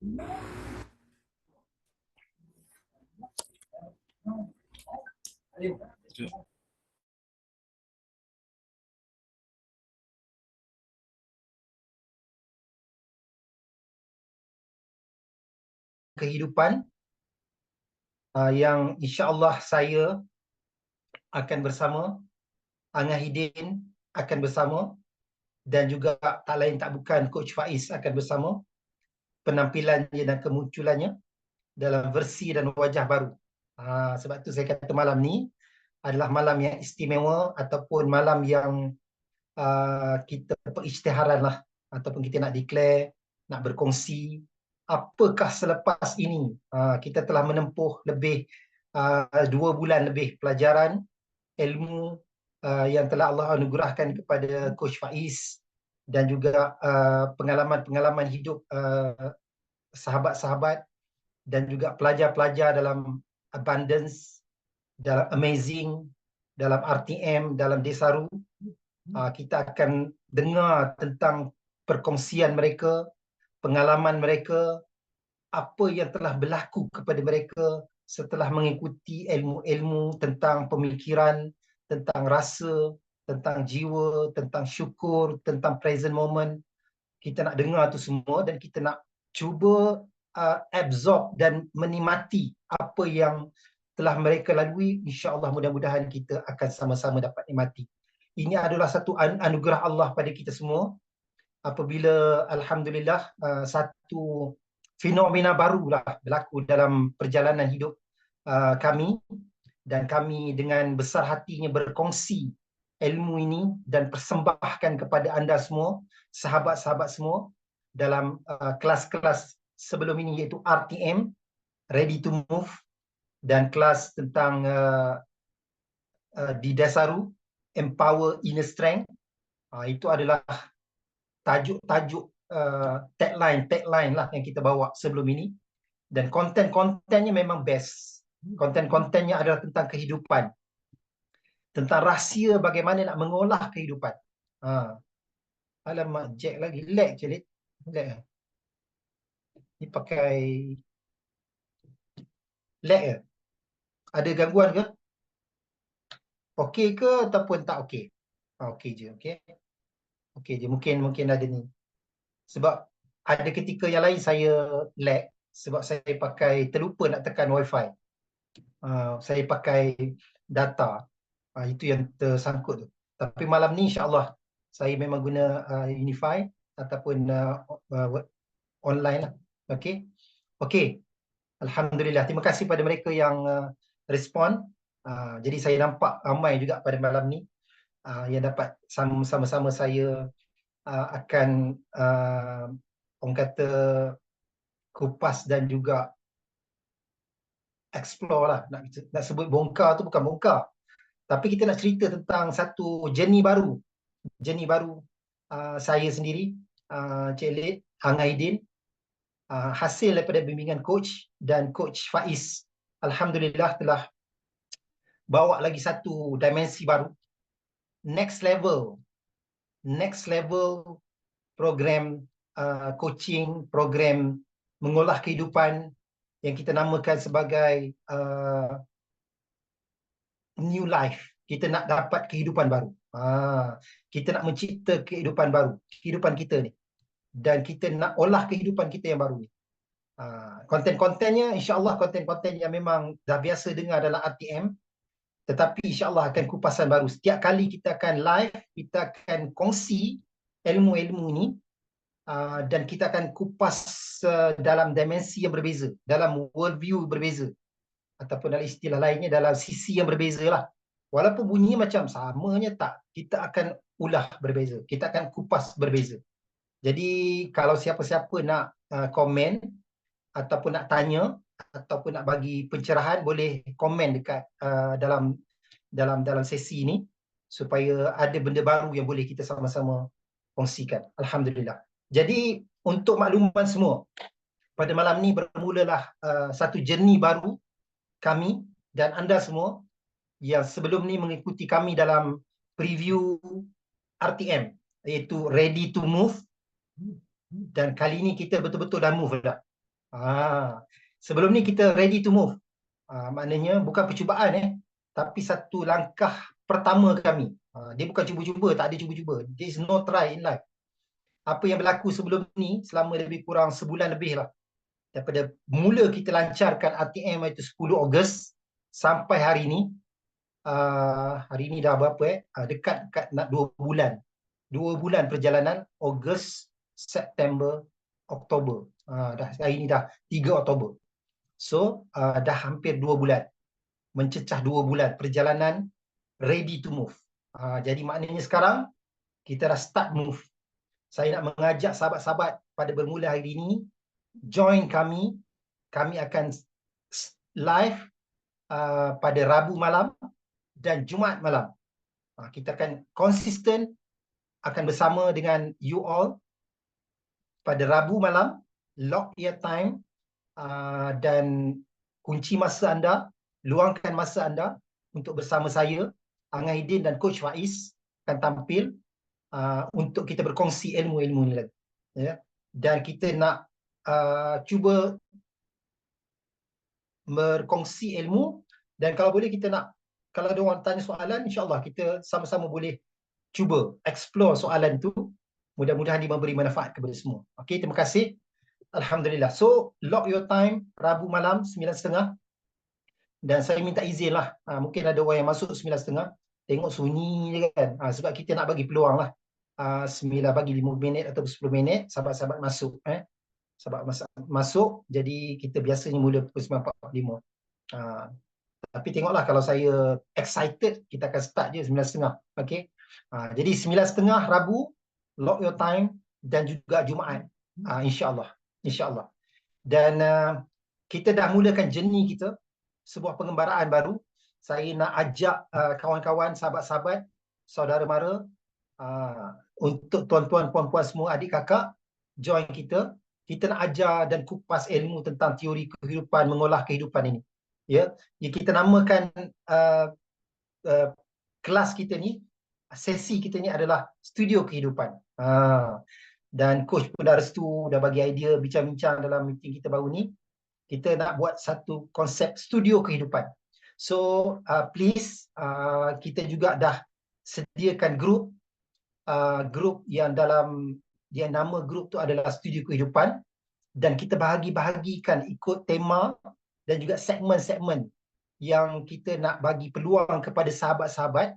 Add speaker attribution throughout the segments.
Speaker 1: Kehidupan yang insya-Allah saya akan bersama, Angah Hidin akan bersama, dan juga tak lain tak bukan Coach Faiz akan bersama. Penampilannya dan kemunculannya dalam versi dan wajah baru. Sebab tu saya kata malam ni adalah malam yang istimewa ataupun malam yang kita perisytiharan lah, ataupun kita nak declare, nak berkongsi apakah selepas ini. Kita telah menempuh lebih 2 bulan lebih pelajaran ilmu yang telah Allah anugerahkan kepada Coach Faiz, dan juga pengalaman-pengalaman hidup sahabat-sahabat dan juga pelajar-pelajar dalam Abundance, dalam Amazing, dalam RTM, dalam Desaru. Kita akan dengar tentang perkongsian mereka, pengalaman mereka, apa yang telah berlaku kepada mereka setelah mengikuti ilmu-ilmu tentang pemikiran, tentang rasa, tentang jiwa, tentang syukur, tentang present moment. Kita nak dengar tu semua dan kita nak cuba absorb dan menikmati apa yang telah mereka lalui. InsyaAllah mudah-mudahan kita akan sama-sama dapat nikmati. Ini adalah satu anugerah Allah pada kita semua apabila alhamdulillah satu fenomena barulah berlaku dalam perjalanan hidup kami, dan kami dengan besar hatinya berkongsi ilmu ini dan persembahkan kepada anda semua, sahabat-sahabat semua, dalam kelas-kelas sebelum ini, iaitu RTM, Ready to Move, dan kelas tentang di Desaru, Empower Inner Strength. Itu adalah tajuk-tajuk tagline lah yang kita bawa sebelum ini, dan konten-kontennya memang best. Konten-kontennya adalah tentang kehidupan, tentang rahsia bagaimana nak mengolah kehidupan. Alamak, Jack lagi lag je. Lag. Ni pakai lag ke? Ada gangguan ke? Okey ke ataupun tak okey? Okey je, okey. Okey je, mungkin ada ni. Sebab ada ketika yang lain saya lag sebab saya terlupa nak tekan wifi. Saya pakai data. Itu yang tersangkut tu. Tapi malam ni insya-Allah saya memang guna Unify ataupun online lah. Okey. Okey. Alhamdulillah. Terima kasih pada mereka yang respon. Jadi saya nampak ramai juga pada malam ni yang dapat sama-sama saya akan orang kata kupas dan juga explore lah. Nak sebut bongkar tu bukan bongkar, tapi kita nak cerita tentang satu journey baru. Journey baru saya sendiri, Cik Lid, Angah Hidin, hasil daripada bimbingan coach dan Coach Faiz. Alhamdulillah telah bawa lagi satu dimensi baru. Next level program coaching, program mengolah kehidupan yang kita namakan sebagai new life. Kita nak dapat kehidupan baru. Kita nak mencipta kehidupan baru, kehidupan kita ni. Dan kita nak olah kehidupan kita yang baru ni. Konten-kontennya, insya-Allah konten-konten yang memang dah biasa dengar dalam RTM, tetapi insya-Allah akan kupasan baru. Setiap kali kita akan live, kita akan kongsi ilmu-ilmu ini, dan kita akan kupas dalam dimensi yang berbeza, dalam worldview berbeza, ataupun dalam istilah lainnya dalam sisi yang berbeza lah. Walaupun bunyinya macam samanya, tak, kita akan ulah berbeza, kita akan kupas berbeza. Jadi kalau siapa-siapa nak komen ataupun nak tanya ataupun nak bagi pencerahan, boleh komen dekat dalam sesi ini supaya ada benda baru yang boleh kita sama-sama kongsikan. Alhamdulillah. Jadi untuk makluman semua, pada malam ni bermulalah satu journey baru kami dan anda semua yang sebelum ni mengikuti kami dalam preview RTM, iaitu Ready to Move, dan kali ni kita betul-betul dah move dah. Sebelum ni kita ready to move. Maknanya bukan percubaan tapi satu langkah pertama kami. Dia bukan cuba-cuba, tak ada cuba-cuba. There is no try in life. Apa yang berlaku sebelum ni selama lebih kurang sebulan lebih lah. Daripada mula kita lancarkan RTM itu 10 Ogos sampai hari ni dah berapa dekat nak 2 bulan. 2 bulan perjalanan, Ogos, September, Oktober. Dah hari ni dah 3 Oktober. So dah hampir 2 bulan. Mencecah 2 bulan perjalanan ready to move. Jadi maknanya sekarang kita dah start move. Saya nak mengajak sahabat-sahabat pada bermula hari ini join kami. Kami akan live pada Rabu malam dan Jumaat malam. Kita akan konsisten akan bersama dengan you all pada Rabu malam, lock your time dan kunci masa anda, luangkan masa anda untuk bersama saya, Angaidin dan Coach Faiz akan tampil untuk kita berkongsi ilmu-ilmu ni lagi. Ya. Dan kita nak cuba berkongsi ilmu, dan kalau boleh kita nak, kalau ada orang tanya soalan, insyaAllah kita sama-sama boleh cuba explore soalan itu. Mudah-mudahan dia memberi manfaat kepada semua. Okey, terima kasih. Alhamdulillah. So, lock your time, Rabu malam 9.30. Dan saya minta izin lah. Mungkin ada orang yang masuk 9.30. Tengok sunyi je kan. Sebab kita nak bagi peluang lah. 9 bagi 5 minit atau 10 minit, sahabat-sahabat masuk. Sahabat masuk, jadi kita biasanya mula pukul 9.45. Tapi tengoklah, kalau saya excited, kita akan start je 9.30. Okay. Jadi 9.30 Rabu, lock your time, dan juga Jumaat. InsyaAllah. InsyaAllah. Dan kita dah mulakan journey kita, sebuah pengembaraan baru. Saya nak ajak kawan-kawan, sahabat-sahabat, saudara mara, untuk tuan-tuan, puan-puan semua, adik kakak, join kita. Kita nak ajar dan kupas ilmu tentang teori kehidupan, mengolah kehidupan ini. Ya, kita namakan kelas kita ni, sesi kita ni adalah Studio Kehidupan. Dan coach pun dah restu, dah bagi idea, bincang-bincang dalam meeting kita baru ni. Kita nak buat satu konsep studio kehidupan. So please, kita juga dah sediakan grup yang dalam nama grup tu adalah Studio Kehidupan, dan kita bahagi-bahagikan ikut tema dan juga segmen-segmen yang kita nak bagi peluang kepada sahabat-sahabat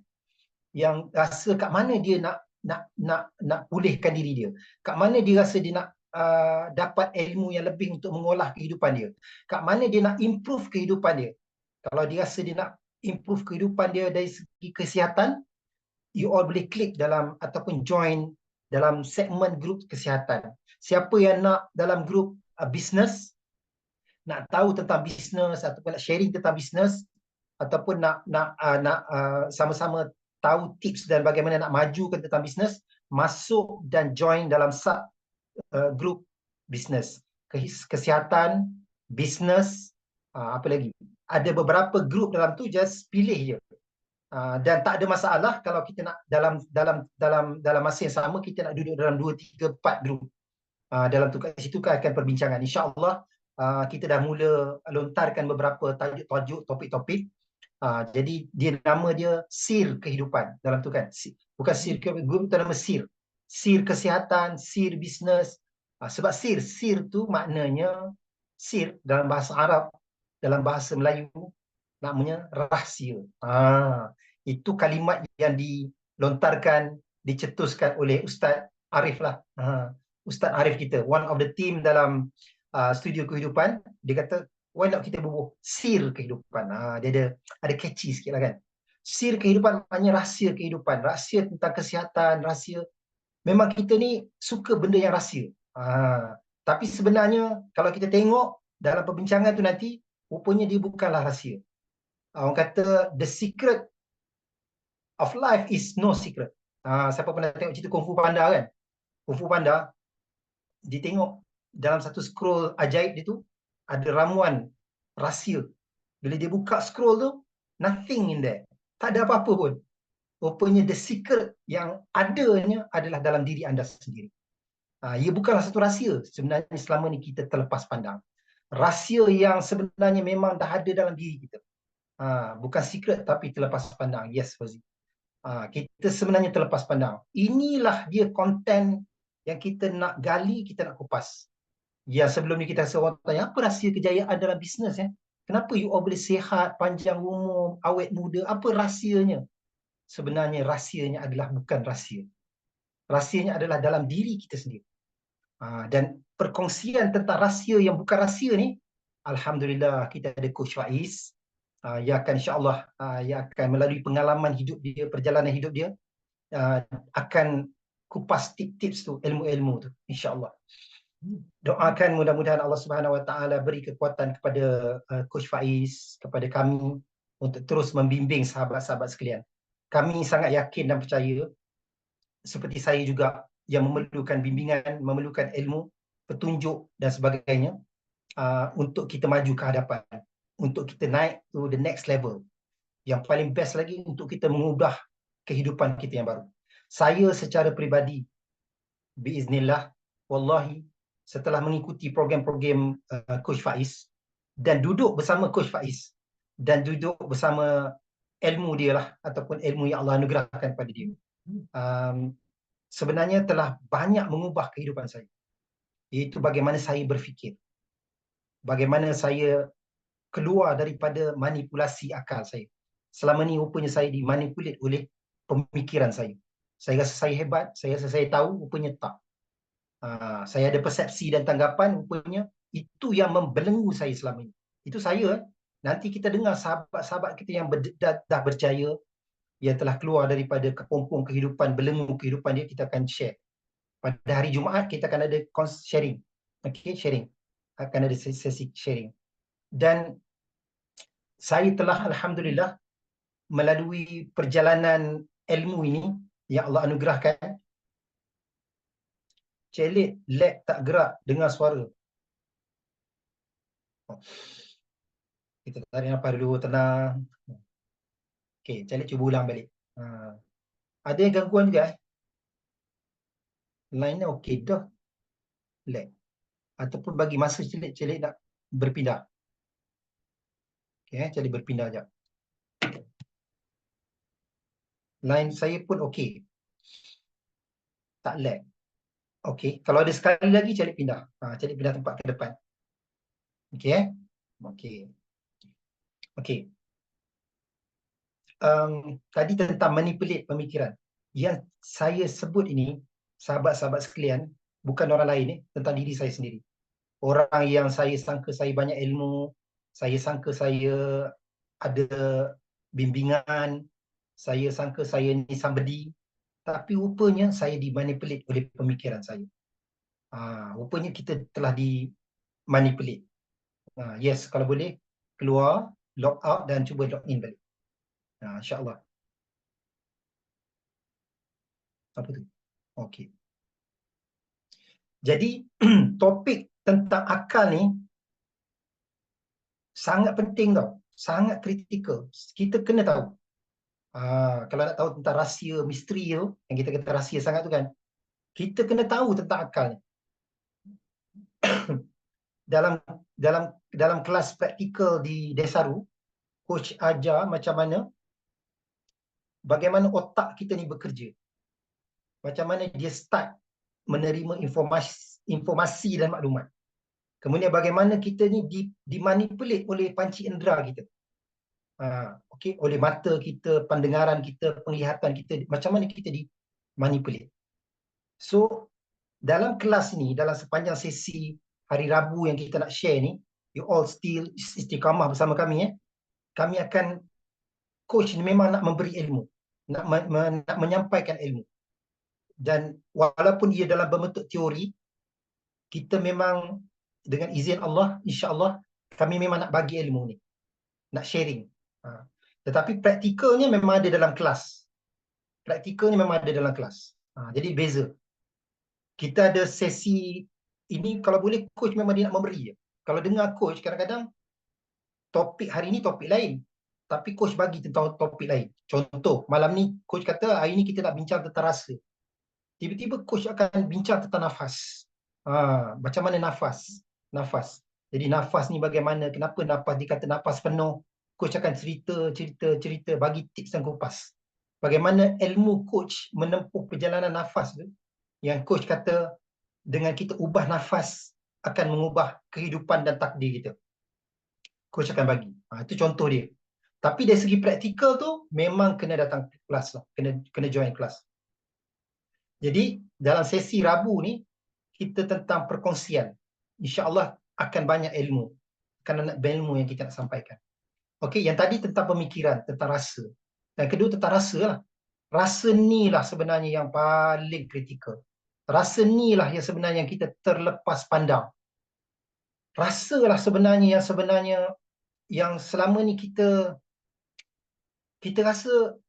Speaker 1: yang rasa kat mana dia nak pulihkan diri dia, kat mana dia rasa dia nak dapat ilmu yang lebih untuk mengolah kehidupan dia, kat mana dia nak improve kehidupan dia. Kalau dia rasa dia nak improve kehidupan dia dari segi kesihatan, you all boleh klik dalam ataupun join dalam segmen grup kesihatan. Siapa yang nak dalam grup business, nak tahu tentang business ataupun nak sharing tentang business, ataupun nak sama-sama tahu tips dan bagaimana nak majukan tentang business, masuk dan join dalam grup business, kesihatan, business, apa lagi? Ada beberapa grup dalam tu, just pilih je. Dan tak ada masalah kalau kita nak dalam masa yang sama kita nak duduk dalam 2, 3, 4 grup. Dalam tu, kat situ kan akan perbincangan. InsyaAllah kita dah mula lontarkan beberapa tajuk topik-topik. Jadi nama dia Sir Kehidupan dalam tu kan. Bukan Sir Kehidupan, itu nama Sir. Sir Kesihatan, Sir Business. Sebab Sir tu maknanya, Sir dalam bahasa Arab, dalam bahasa Melayu namanya rahsia. Itu kalimat yang dilontarkan, dicetuskan oleh Ustaz Arif lah. Ustaz Arif kita, one of the team dalam Studio Kehidupan. Dia kata, why not kita bubuh Sir Kehidupan. Dia ada catchy sikit lah kan. Sir Kehidupan maknanya rahsia kehidupan, rahsia tentang kesihatan, rahsia. Memang kita ni suka benda yang rahsia. Tapi sebenarnya kalau kita tengok dalam perbincangan tu nanti, rupanya dia bukanlah rahsia. Orang kata the secret of life is no secret. Siapa pernah tengok cerita Kung Fu Panda kan? Kung Fu Panda, dia tengok dalam satu scroll ajaib dia tu, ada ramuan rahsia. Bila dia buka scroll tu, nothing in there. Tak ada apa-apa pun. Rupanya the secret yang adanya adalah dalam diri anda sendiri. Ia bukanlah satu rahsia. Sebenarnya selama ni kita terlepas pandang. rahsia yang sebenarnya memang dah ada dalam diri kita. Bukan secret tapi terlepas pandang. Yes, Fauzi. Kita sebenarnya terlepas pandang. Inilah dia konten yang kita nak gali, kita nak kupas. Ya, sebelum ni kita seorang tanya, apa rahsia kejayaan dalam bisnes ya? Kenapa you all boleh sihat, panjang umur, awet muda? Apa rahsianya? Sebenarnya rahsianya adalah bukan rahsia. Rahsianya adalah dalam diri kita sendiri. Dan perkongsian tentang rahsia yang bukan rahsia ni, Alhamdulillah kita ada Coach Faiz, yang akan insyaAllah yang akan melalui pengalaman hidup dia, perjalanan hidup dia, akan kupas tips-tips tu, ilmu-ilmu tu, insyaAllah. Doakan mudah-mudahan Allah Subhanahu Wa Taala beri kekuatan kepada Coach Faiz, kepada kami untuk terus membimbing sahabat-sahabat sekalian. Kami sangat yakin dan percaya, seperti saya juga yang memerlukan bimbingan, memerlukan ilmu, petunjuk dan sebagainya, untuk kita maju ke hadapan, untuk kita naik to the next level. Yang paling best lagi untuk kita mengubah kehidupan kita yang baru. Saya secara peribadi, biiznillah, wallahi, setelah mengikuti program-program Coach Faiz dan duduk bersama Coach Faiz dan duduk bersama ilmu dia lah, ataupun ilmu yang Allah anugerahkan pada dia, sebenarnya telah banyak mengubah kehidupan saya. Iaitu bagaimana saya berfikir, bagaimana saya keluar daripada manipulasi akal saya. Selama ni rupanya saya dimanipulate oleh pemikiran saya. Saya rasa saya hebat, saya rasa saya tahu, rupanya tak. Saya ada persepsi dan tanggapan, rupanya itu yang membelenggu saya selama ini. Itu saya. Nanti kita dengar sahabat-sahabat kita yang dah berjaya, yang telah keluar daripada kepompong kehidupan, belenggu kehidupan dia, kita akan share. Pada hari Jumaat kita akan ada sharing. Okay, sharing. Akan ada sesi sharing. Dan saya telah alhamdulillah melalui perjalanan ilmu ini yang Allah anugerahkan. Celik, lag tak gerak, dengar suara. Kita tarik nafas dulu, tenang. Okey, Celik cuba ulang balik. Ada yang gangguan juga Line-nya okey dah. Lag. Ataupun bagi masa Celik nak berpindah. Okey, Celik berpindah sekejap. Line saya pun okey. Tak lag. Okey, kalau ada sekali lagi Celik pindah. Celik pindah tempat ke depan. Okey Okey. Okey. Tadi tentang manipulate pemikiran. Yang saya sebut ini, sahabat-sahabat sekalian, bukan orang lain tentang diri saya sendiri. Orang yang saya sangka saya banyak ilmu, saya sangka saya ada bimbingan, saya sangka saya ni somebody, tapi rupanya saya dimanipulate oleh pemikiran saya. Rupanya kita telah dimanipulate. Yes, kalau boleh keluar, log out dan cuba log in balik. InsyaAllah. Apa tu? Okey. Jadi topik tentang akal ni sangat penting tau. Sangat kritikal. Kita kena tahu. Kalau nak tahu tentang rahsia misteri tu, yang kita kata rahsia sangat tu kan, kita kena tahu tentang akal ni. dalam kelas praktikal di Desaru, coach ajar macam mana bagaimana otak kita ni bekerja. Macam mana dia start menerima informasi dan maklumat. Kemudian bagaimana kita ni dimanipulate oleh panci indera kita. Okey, oleh mata kita, pendengaran kita, penglihatan kita, macam mana kita dimanipulate. So, dalam kelas ni, dalam sepanjang sesi hari Rabu yang kita nak share ni, you all still istiqamah bersama kami. Kami akan, coach ni memang nak memberi ilmu, nak menyampaikan ilmu. Dan walaupun ia dalam berbentuk teori, kita memang dengan izin Allah, insya-Allah kami memang nak bagi ilmu ni, nak sharing. Tetapi praktikalnya memang ada dalam kelas. Praktikalnya memang ada dalam kelas. Jadi beza. Kita ada sesi ini, kalau boleh coach memang dia nak memberi je. Kalau dengar coach, kadang-kadang topik hari ni topik lain, tapi coach bagi tentang topik lain. Contoh, malam ni coach kata hari ni kita nak bincang tentang rasa. Tiba-tiba coach akan bincang tentang nafas. Macam mana nafas? Jadi nafas ni bagaimana, kenapa nafas dikata nafas penuh. Coach akan cerita, bagi tips dan kupas. Bagaimana ilmu coach menempuh perjalanan nafas tu. Yang coach kata dengan kita ubah nafas akan mengubah kehidupan dan takdir kita. Coach akan bagi. Itu contoh dia. Tapi dari segi praktikal tu memang kena datang kelas lah. Kena join kelas. Jadi dalam sesi Rabu ni kita tentang perkongsian. InsyaAllah akan banyak ilmu. Akan ada ilmu yang kita nak sampaikan. Okey, yang tadi tentang pemikiran, tentang rasa. Dan kedua tentang rasa lah. Rasa ni lah sebenarnya yang paling kritikal. Rasa ni lah yang sebenarnya yang kita terlepas pandang. Rasa lah sebenarnya yang selama ni kita rasa,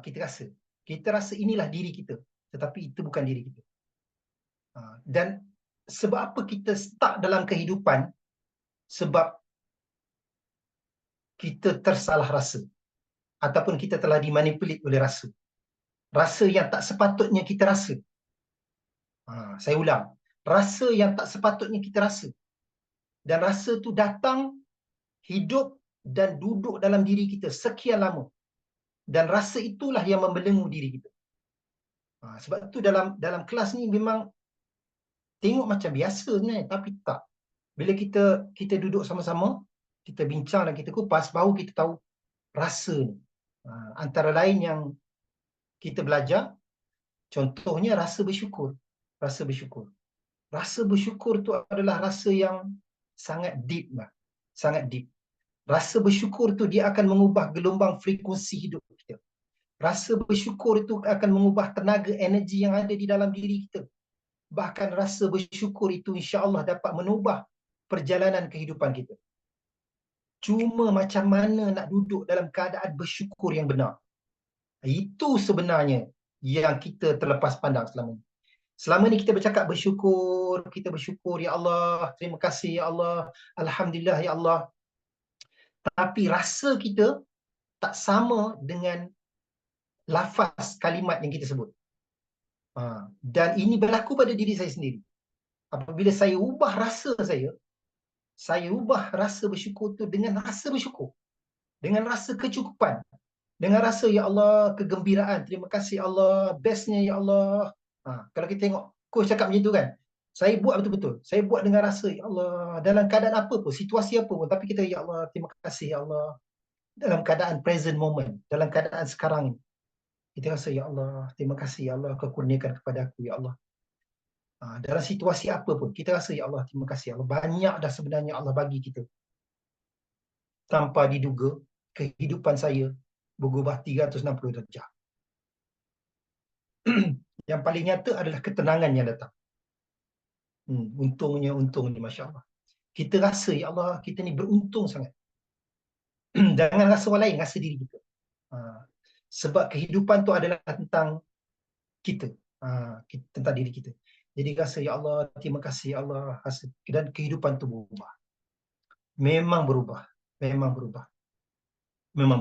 Speaker 1: kita rasa inilah diri kita, tetapi itu bukan diri kita. Dan sebab apa kita stuck dalam kehidupan? Sebab kita tersalah rasa ataupun kita telah dimanipulit oleh rasa. Rasa yang tak sepatutnya kita rasa. Saya ulang, rasa yang tak sepatutnya kita rasa. Dan rasa tu datang, hidup dan duduk dalam diri kita sekian lama. Dan rasa itulah yang membelenggu diri kita. Sebab tu dalam kelas ni memang tengok macam biasa sebenarnya, tapi tak. Bila kita duduk sama-sama, kita bincang dan kita kupas, baru kita tahu rasa ni. Antara lain yang kita belajar, contohnya rasa bersyukur. Rasa bersyukur. Rasa bersyukur tu adalah rasa yang sangat deep lah. Sangat deep. Rasa bersyukur tu dia akan mengubah gelombang frekuensi hidup kita. Rasa bersyukur itu akan mengubah tenaga energi yang ada di dalam diri kita. Bahkan rasa bersyukur itu insya-Allah dapat mengubah perjalanan kehidupan kita. Cuma macam mana nak duduk dalam keadaan bersyukur yang benar. Itu sebenarnya yang kita terlepas pandang selama ini. Selama ni kita bercakap bersyukur, kita bersyukur, ya Allah, terima kasih ya Allah, alhamdulillah ya Allah. Tapi rasa kita tak sama dengan lafaz kalimat yang kita sebut. Dan ini berlaku pada diri saya sendiri. Apabila saya ubah rasa saya ubah rasa bersyukur tu dengan rasa bersyukur. Dengan rasa kecukupan. Dengan rasa, ya Allah, kegembiraan. Terima kasih ya Allah, bestnya ya Allah. Kalau kita tengok coach cakap macam tu kan, saya buat betul-betul. Saya buat dengan rasa, ya Allah, dalam keadaan apa pun, situasi apa pun. Tapi kita, ya Allah, terima kasih ya Allah. Dalam keadaan present moment, dalam keadaan sekarang, kita rasa, ya Allah, terima kasih ya Allah, kau kurniakan kepada aku, ya Allah. Dalam situasi apa pun, kita rasa, ya Allah, terima kasih ya Allah. Banyak dah sebenarnya Allah bagi kita. Tanpa diduga, kehidupan saya berubah 360 darjah. Yang paling nyata adalah ketenangan yang datang. Untungnya, Masya Allah. Kita rasa, ya Allah, kita ni beruntung sangat. Jangan rasa orang lain, rasa diri kita. Sebab kehidupan tu adalah tentang kita. Tentang diri kita. Jadi rasa, ya Allah, terima kasih, ya Allah. Dan kehidupan tu berubah. Memang berubah. Memang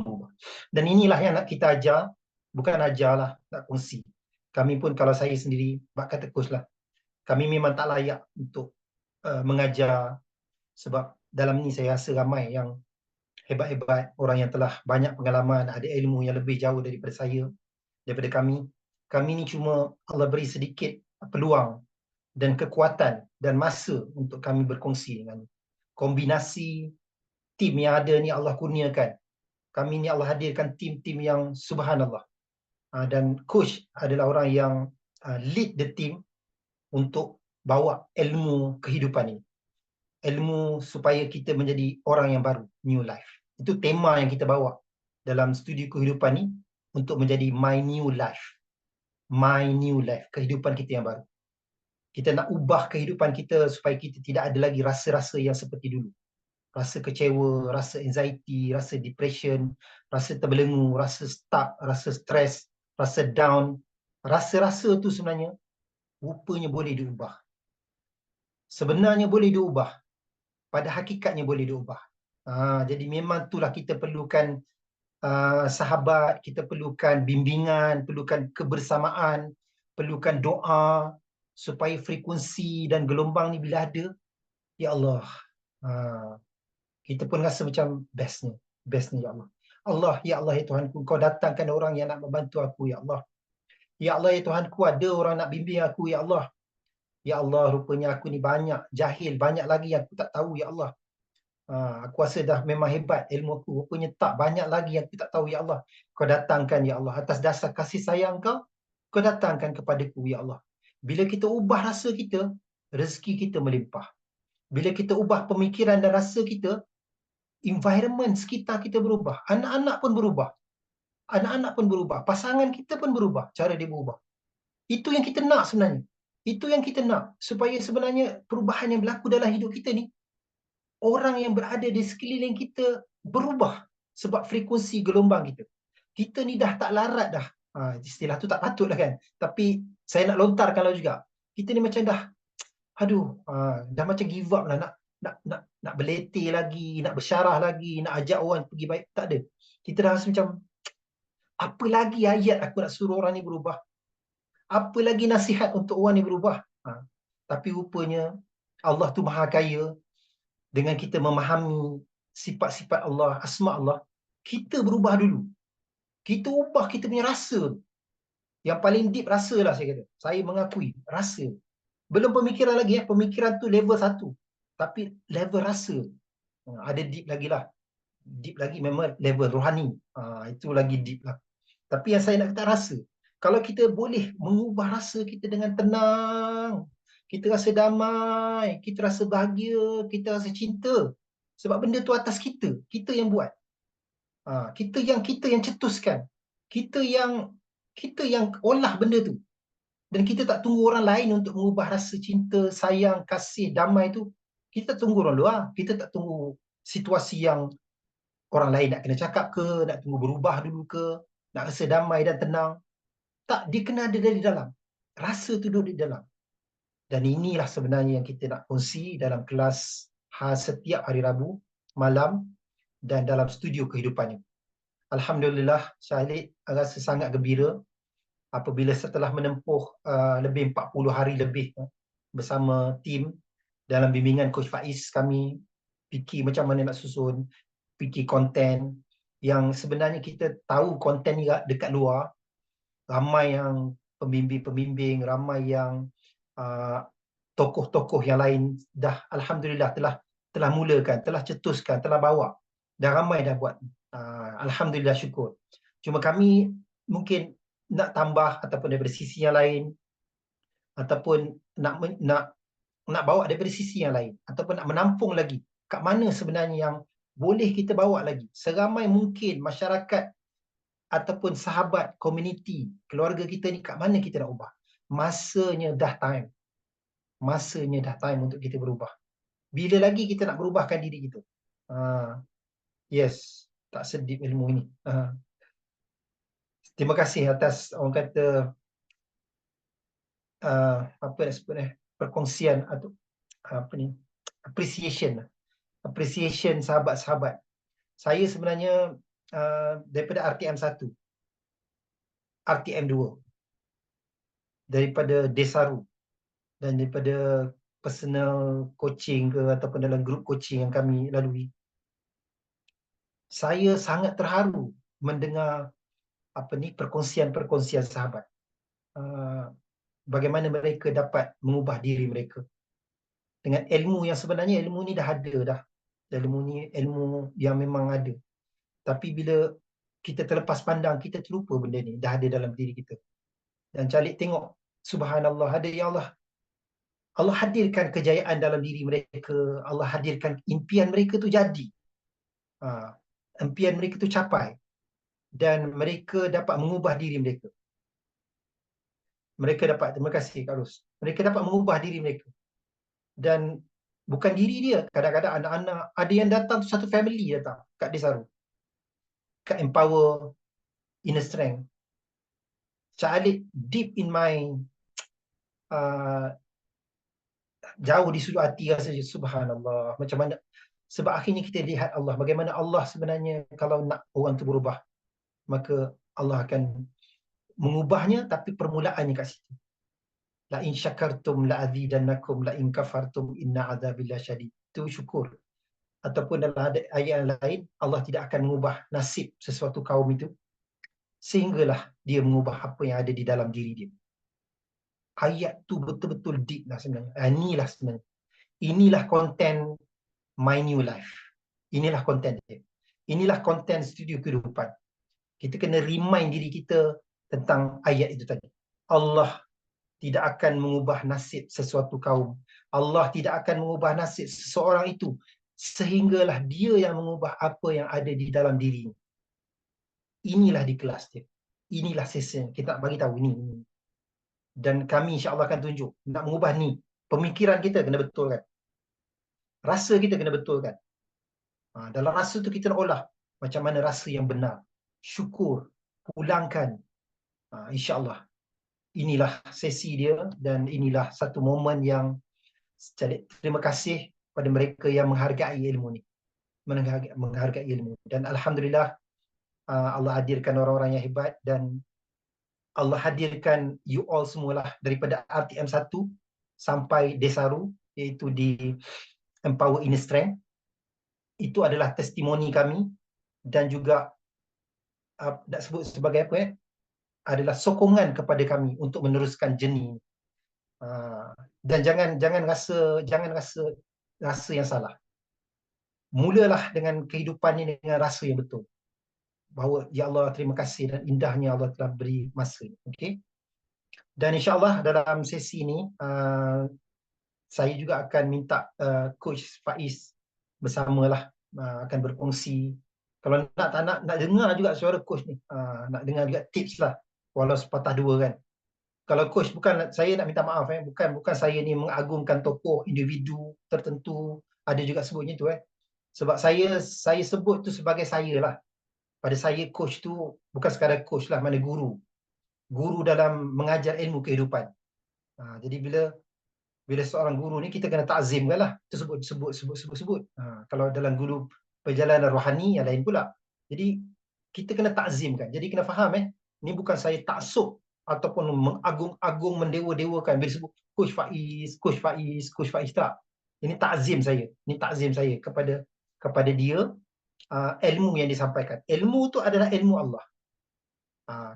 Speaker 1: berubah. Dan inilah yang nak kita ajar. Bukan ajarlah, nak kongsi. Kami pun kalau saya sendiri, bak kata coach lah, kami memang tak layak untuk mengajar. Sebab dalam ni saya rasa ramai yang hebat-hebat, orang yang telah banyak pengalaman, ada ilmu yang lebih jauh daripada saya, daripada kami. Kami ni cuma Allah beri sedikit peluang dan kekuatan dan masa untuk kami berkongsi dengan kombinasi tim yang ada ni. Allah kurniakan kami ni, Allah hadirkan tim-tim yang subhanallah. Dan coach adalah orang yang lead the team untuk bawa ilmu kehidupan ini. Ilmu supaya kita menjadi orang yang baru, new life. Itu tema yang kita bawa dalam studio kehidupan ni, untuk menjadi my new life. My new life, kehidupan kita yang baru. Kita nak ubah kehidupan kita supaya kita tidak ada lagi rasa-rasa yang seperti dulu. Rasa kecewa, rasa anxiety, rasa depression, rasa terbelenggu, rasa stuck, rasa stres, rasa down. Rasa-rasa tu sebenarnya rupanya boleh diubah. Sebenarnya boleh diubah. Pada hakikatnya boleh diubah. Jadi memang itulah kita perlukan sahabat, kita perlukan bimbingan, perlukan kebersamaan, perlukan doa supaya frekuensi dan gelombang ni bila ada, ya Allah, Ha, kita pun rasa macam bestnya. Bestnya, ya Allah. Allah, ya Allah, ya Tuhanku, kau datangkan orang yang nak membantu aku, ya Allah. Ya Allah, ya Tuhanku, ada orang nak bimbing aku, ya Allah. Ya Allah, rupanya aku ni banyak jahil, banyak lagi yang aku tak tahu, ya Allah. Aku rasa dah memang hebat ilmu aku. Rupanya tak, banyak lagi yang aku tak tahu, ya Allah. Kau datangkan, ya Allah. Atas dasar kasih sayang kau, kau datangkan kepadaku, ya Allah. Bila kita ubah rasa kita, rezeki kita melimpah. Bila kita ubah pemikiran dan rasa kita, environment sekitar kita berubah. Anak-anak pun berubah. Anak-anak pun berubah. Pasangan kita pun berubah. Cara dia berubah. Itu yang kita nak sebenarnya. Itu yang kita nak. Supaya sebenarnya perubahan yang berlaku dalam hidup kita ni, orang yang berada di sekeliling kita berubah. Sebab frekuensi gelombang kita. Kita ni dah tak larat dah. Istilah tu tak patut lah kan. Tapi saya nak lontarkan lah juga. Kita ni macam dah, aduh, dah macam give up lah. Nak berletih lagi, nak bersyarah lagi, nak ajak orang pergi baik. Tak ada. Kita dah rasa macam, apa lagi ayat aku nak suruh orang ni berubah? Apa lagi nasihat untuk orang ni berubah? Tapi rupanya Allah tu maha kaya. Dengan kita memahami sifat-sifat Allah, asma Allah, kita berubah dulu. Kita ubah kita punya rasa. Yang paling deep rasa lah saya kata. Saya mengakui, rasa. Belum pemikiran lagi. Pemikiran tu level 1. Tapi level rasa. Ada deep lagi lah. Deep lagi memang level rohani. Itu lagi deep lah. Tapi yang saya nak kata rasa. Kalau kita boleh mengubah rasa kita dengan tenang, kita rasa damai, kita rasa bahagia, kita rasa cinta. Sebab benda tu atas kita. Kita yang buat. Kita yang cetuskan. Kita yang olah benda tu. Dan kita tak tunggu orang lain untuk mengubah rasa cinta, sayang, kasih, damai tu. Kita tak tunggu orang luar. Kita tak tunggu situasi yang orang lain nak kena cakap ke, nak tunggu berubah dulu ke, nak rasa damai dan tenang. Tak, dia kena ada dari dalam. Rasa tu duduk di dalam. Dan inilah sebenarnya yang kita nak kongsi dalam kelas setiap hari Rabu malam dan dalam studio kehidupannya. Alhamdulillah, Syahid rasa sangat gembira apabila setelah menempuh lebih 40 hari lebih bersama tim dalam bimbingan Coach Faiz, kami fikir macam mana nak susun, fikir konten yang sebenarnya kita tahu konten ni dekat luar, ramai yang pembimbing-pembimbing, ramai yang tokoh-tokoh yang lain dah Alhamdulillah telah mulakan, telah cetuskan, telah bawa, dah ramai dah buat. Alhamdulillah, syukur. Cuma kami mungkin nak tambah ataupun daripada sisi yang lain, ataupun nak bawa daripada sisi yang lain, ataupun nak menampung lagi kat mana sebenarnya yang boleh kita bawa lagi seramai mungkin masyarakat ataupun sahabat, komuniti, keluarga kita ni, kat mana kita nak ubah. Masanya dah time. Masanya dah time untuk kita berubah. Bila lagi kita nak berubahkan diri kita? Yes, tak sedip ilmu ini. Terima kasih atas orang kata apa nak sebut perkongsian atau apa ni, appreciation sahabat-sahabat. Saya sebenarnya daripada RTM 1, RTM 2, daripada Desaru, dan daripada personal coaching ke ataupun dalam group coaching yang kami lalui, saya sangat terharu mendengar perkongsian sahabat, bagaimana mereka dapat mengubah diri mereka dengan ilmu yang sebenarnya ilmu ni dah ada dah. Ilmu ni ilmu yang memang ada. Tapi bila kita terlepas pandang, kita terlupa benda ni dah ada dalam diri kita. Dan calik tengok, subhanallah, ada ya Allah. Allah hadirkan kejayaan dalam diri mereka. Allah hadirkan impian mereka tu jadi. Impian mereka tu capai. Dan mereka dapat mengubah diri mereka. Terima kasih Kak Ros. Mereka dapat mengubah diri mereka. Dan bukan diri dia, kadang-kadang anak-anak, ada yang datang tu satu family datang kat Desaru. Kat Empower Inner Strength. Calik deep in my jauh di sudut hati rasa subhanallah, macam mana, sebab akhirnya kita lihat Allah, bagaimana Allah sebenarnya kalau nak orang tu berubah, maka Allah akan mengubahnya, tapi permulaannya kat situ. La in syakartum la azidannakum la in kafartum inna azabillahi syadid. Itu syukur. ataupun dalam ayat yang lain, Allah tidak akan mengubah nasib sesuatu kaum itu sehinggalah dia mengubah apa yang ada di dalam diri dia. Ayat tu betul-betul deep lah sebenarnya. Inilah sebenarnya. Inilah konten My New Life. Inilah konten dia. Inilah konten studio kehidupan. Kita kena remind diri kita tentang ayat itu tadi. Allah tidak akan mengubah nasib sesuatu kaum. Allah tidak akan mengubah nasib seseorang itu sehinggalah dia yang mengubah apa yang ada di dalam dirinya. Inilah di kelas dia. Inilah sesi kita nak bagi tahu ini. Dan kami insya-Allah akan tunjuk nak mengubah ni. Pemikiran kita kena betulkan. Rasa kita kena betulkan. Dalam rasa tu kita nak olah macam mana rasa yang benar. Syukur, pulangkan. InsyaAllah. Inilah sesi dia dan inilah satu momen yang terima kasih pada mereka yang menghargai ilmu ni. Menghargai ilmu. Dan Alhamdulillah Allah hadirkan orang-orang yang hebat dan Allah hadirkan you all semualah daripada RTM 1 sampai Desaru, iaitu di Empower Inner Strength. Itu adalah testimoni kami dan juga nak sebut sebagai apa adalah sokongan kepada kami untuk meneruskan journey. Dan jangan rasa yang salah. Mulalah dengan kehidupan ini dengan rasa yang betul. Bahawa ya Allah terima kasih dan indahnya Allah telah beri masa. Okey. Dan insya-Allah dalam sesi ini saya juga akan minta Coach Faiz bersamalah akan berkongsi. Kalau nak dengar juga suara coach ni, nak dengar juga tips lah walau sepatah dua kan. Kalau coach, bukan saya nak minta maaf bukan saya ni mengagungkan tokoh individu tertentu, ada juga sebutnya tu sebab saya sebut tu sebagai saya lah. Pada saya coach tu bukan sekadar coach lah, mana guru dalam mengajar ilmu kehidupan. Jadi bila seorang guru ni kita kena takzimkan lah, sebut. Kalau dalam guru perjalanan rohani yang lain pula. Jadi kita kena takzimkan. Jadi kena faham ni bukan saya taksub ataupun mengagung-agung, mendewa-dewakan bila sebut Coach Faiz tak. Ini takzim saya. Ini takzim saya kepada dia, ilmu yang disampaikan. Ilmu tu adalah ilmu Allah.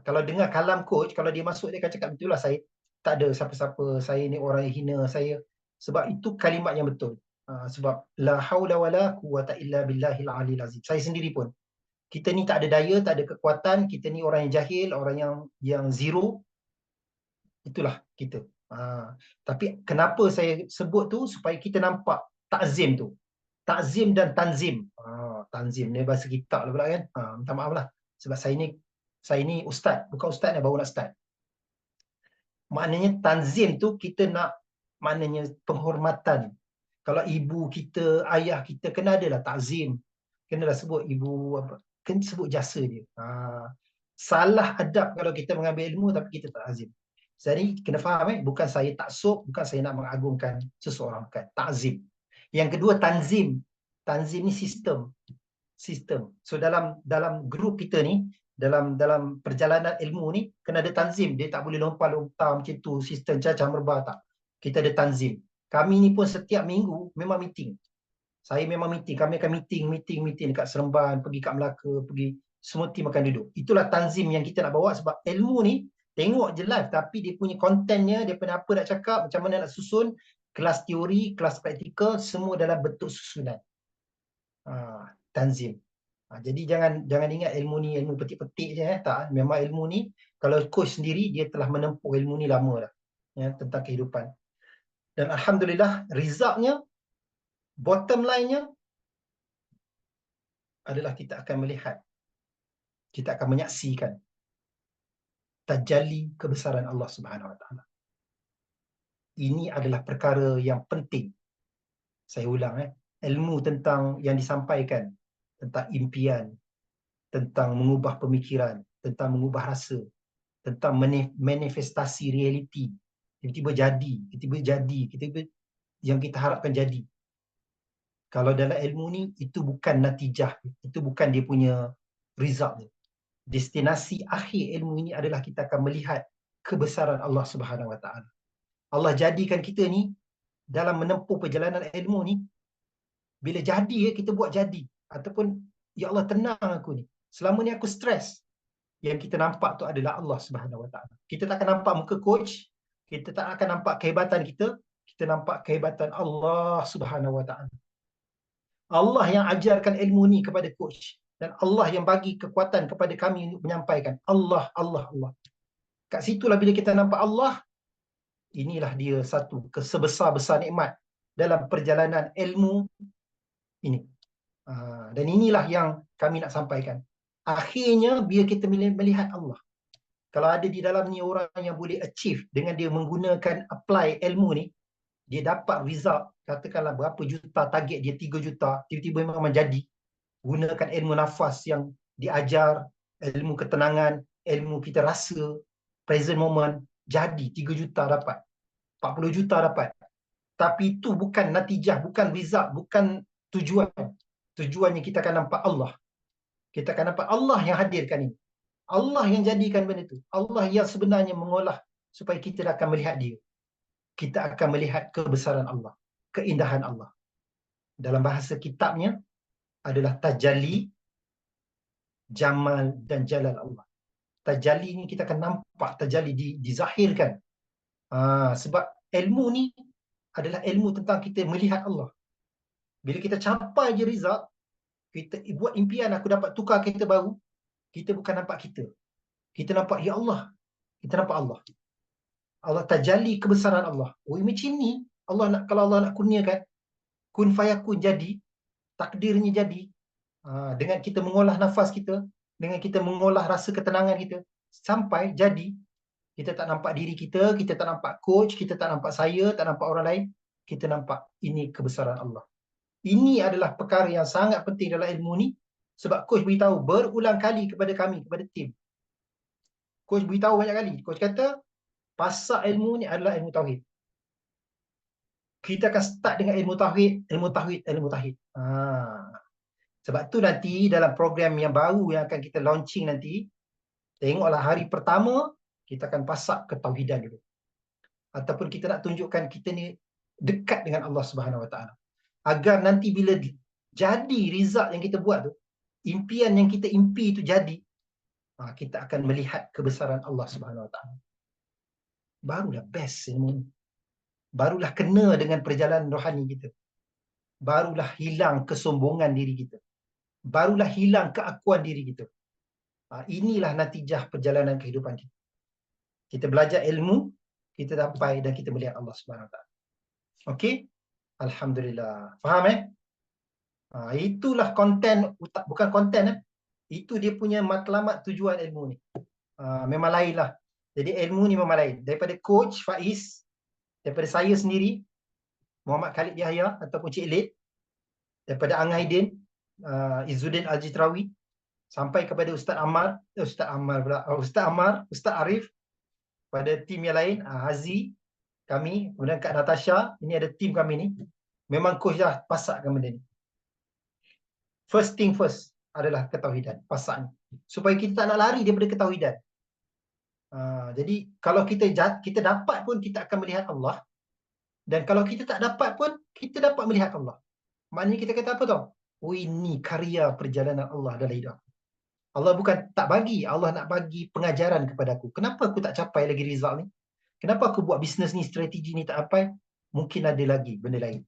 Speaker 1: Kalau dengar kalam coach, kalau dia masuk dia akan cakap betul lah, saya tak ada siapa-siapa, saya ni orang yang hina saya. Sebab itu kalimat yang betul. Sebab la haula wala quwata illa billahil aliyil azim. Saya sendiri pun kita ni tak ada daya, tak ada kekuatan, kita ni orang yang jahil, orang yang zero. Itulah kita. Tapi kenapa saya sebut tu supaya kita nampak takzim tu. Takzim dan tanzim. Tanzim ni bahasa kitab lah pula kan. Minta maaf lah. Sebab saya ni ustaz, bukan ustaz yang baru nak start. Maknanya tanzim tu kita nak, maknanya penghormatan. Kalau ibu kita, ayah kita, kena adalah takzim. Kenalah sebut ibu apa, kena sebut jasa dia. Salah adab kalau kita mengambil ilmu tapi kita tak takzim. Jadi kena faham bukan saya taksub, bukan saya nak mengagungkan seseorang, bukan. Takzim. Yang kedua tanzim. Tanzim ni sistem. So dalam grup kita ni, dalam perjalanan ilmu ni kena ada tanzim. Dia tak boleh lompat-lompat macam tu, sistem cacah merbah, tak. Kita ada tanzim. Kami ni pun setiap minggu memang meeting. Saya memang meeting. Kami akan meeting dekat Seremban, pergi kat Melaka, pergi semua tim akan duduk. Itulah tanzim yang kita nak bawa, sebab ilmu ni tengok je live tapi dia punya kontennya, dia punya apa nak cakap, macam mana nak susun, kelas teori, kelas praktikal, semua dalam bentuk susunan. Tanzim. Jadi jangan ingat ilmu ni ilmu petik-petik je tak. Memang ilmu ni kalau coach sendiri dia telah menempuh ilmu ni lama dah tentang kehidupan. Dan alhamdulillah resultnya, bottom line-nya adalah kita akan melihat, kita akan menyaksikan tajalli kebesaran Allah Subhanahu Wa Taala. Ini adalah perkara yang penting. Saya ulang ilmu tentang yang disampaikan tentang impian, tentang mengubah pemikiran, tentang mengubah rasa, tentang manifestasi realiti. Tiba-tiba jadi, tiba-tiba yang kita harapkan jadi. Kalau dalam ilmu ni, itu bukan natijah, itu bukan dia punya result. Destinasi akhir ilmu ini adalah kita akan melihat kebesaran Allah Subhanahu Wa Taala. Allah jadikan kita ni dalam menempuh perjalanan ilmu ni Bila jadi, kita buat jadi. Ataupun, ya Allah tenang aku ni. Selama ni aku stres. Yang kita nampak tu adalah Allah Subhanahu Wa Taala. Kita tak akan nampak muka coach, kita tak akan nampak kehebatan kita nampak kehebatan Allah Subhanahu Wa Taala. Allah yang ajarkan ilmu ni kepada coach dan Allah yang bagi kekuatan kepada kami untuk menyampaikan. Allah, Allah, Allah. Kat situlah bila kita nampak Allah, inilah dia satu sebesar-besar nikmat dalam perjalanan ilmu ini. Dan inilah yang kami nak sampaikan. Akhirnya, biar kita melihat Allah. Kalau ada di dalam ni orang yang boleh achieve dengan dia menggunakan apply ilmu ni, dia dapat result, katakanlah berapa juta, target dia 3 juta, tiba-tiba memang jadi. Gunakan ilmu nafas yang diajar, ilmu ketenangan, ilmu kita rasa, present moment, jadi 3 juta dapat, 40 juta dapat. Tapi itu bukan natijah, bukan result, bukan tujuan. Tujuannya kita akan nampak Allah. Kita akan nampak Allah yang hadirkan ini. Allah yang jadikan benda itu. Allah yang sebenarnya mengolah supaya kita akan melihat dia. Kita akan melihat kebesaran Allah, keindahan Allah. Dalam bahasa kitabnya adalah tajalli, jamal dan jalal Allah. Tajalli ni kita akan nampak tajalli dizahirkan. Sebab ilmu ni adalah ilmu tentang kita melihat Allah. Bila kita capai je result, kita buat impian aku dapat tukar kereta baru, kita bukan nampak kita. Kita nampak ya Allah. Kita nampak Allah. Allah tajalli kebesaran Allah. Oh, macam ni Allah nak, kalau Allah nak kurniakan, kun fayakun jadi, takdirnya jadi. Dengan kita mengolah nafas kita, dengan kita mengolah rasa ketenangan kita, sampai jadi, kita tak nampak diri kita tak nampak coach, kita tak nampak saya, tak nampak orang lain, kita nampak ini kebesaran Allah. Ini adalah perkara yang sangat penting dalam ilmu ni, sebab coach beritahu berulang kali kepada kami, kepada tim. Coach beritahu banyak kali. Coach kata, pasak ilmu ni adalah ilmu tauhid. Kita akan start dengan ilmu tauhid, ilmu tauhid, ilmu tauhid. Sebab tu nanti dalam program yang baru yang akan kita launching nanti, tengoklah hari pertama, kita akan pasak ketauhidan dulu. Ataupun kita nak tunjukkan kita ni dekat dengan Allah Subhanahu Wa Taala. Agar nanti bila jadi result yang kita buat tu, impian yang kita impi tu jadi, kita akan melihat kebesaran Allah Subhanahu Wa Taala. Barulah best ilmu ni. Barulah kena dengan perjalanan rohani kita. Barulah hilang kesombongan diri kita. Barulah hilang keakuan diri kita. Inilah natijah perjalanan kehidupan kita. Kita belajar ilmu, kita sampai dan kita melihat Allah Subhanahu Wa Taala. Okey? Alhamdulillah. Faham itulah konten, bukan konten itu dia punya matlamat tujuan ilmu ni. Memang lain lah. Jadi ilmu ni memang lain. Daripada coach Faiz, daripada saya sendiri, Muhammad Khalid Yahya ataupun Cik Lid, daripada Angaidin, Izzuddin Al-Jitrawi, sampai kepada Ustaz Ammar, Ustaz Arif, pada tim yang lain, Hazi, kami, kemudian Kak Natasha, ini ada tim kami ni. Memang coach dah pasakkan benda ni. First thing first adalah ketauhidan, pasaknya. Supaya kita tak nak lari daripada ketauhidan. Jadi kalau kita dapat pun kita akan melihat Allah. Dan kalau kita tak dapat pun kita dapat melihat Allah. Maknanya kita kata apa tau? Oh, ini karya perjalanan Allah dalam hidup. Allah bukan tak bagi, Allah nak bagi pengajaran kepada aku. Kenapa aku tak capai lagi result ni? Kenapa aku buat bisnes ni, strategi ni tak capai? Mungkin ada lagi benda lain.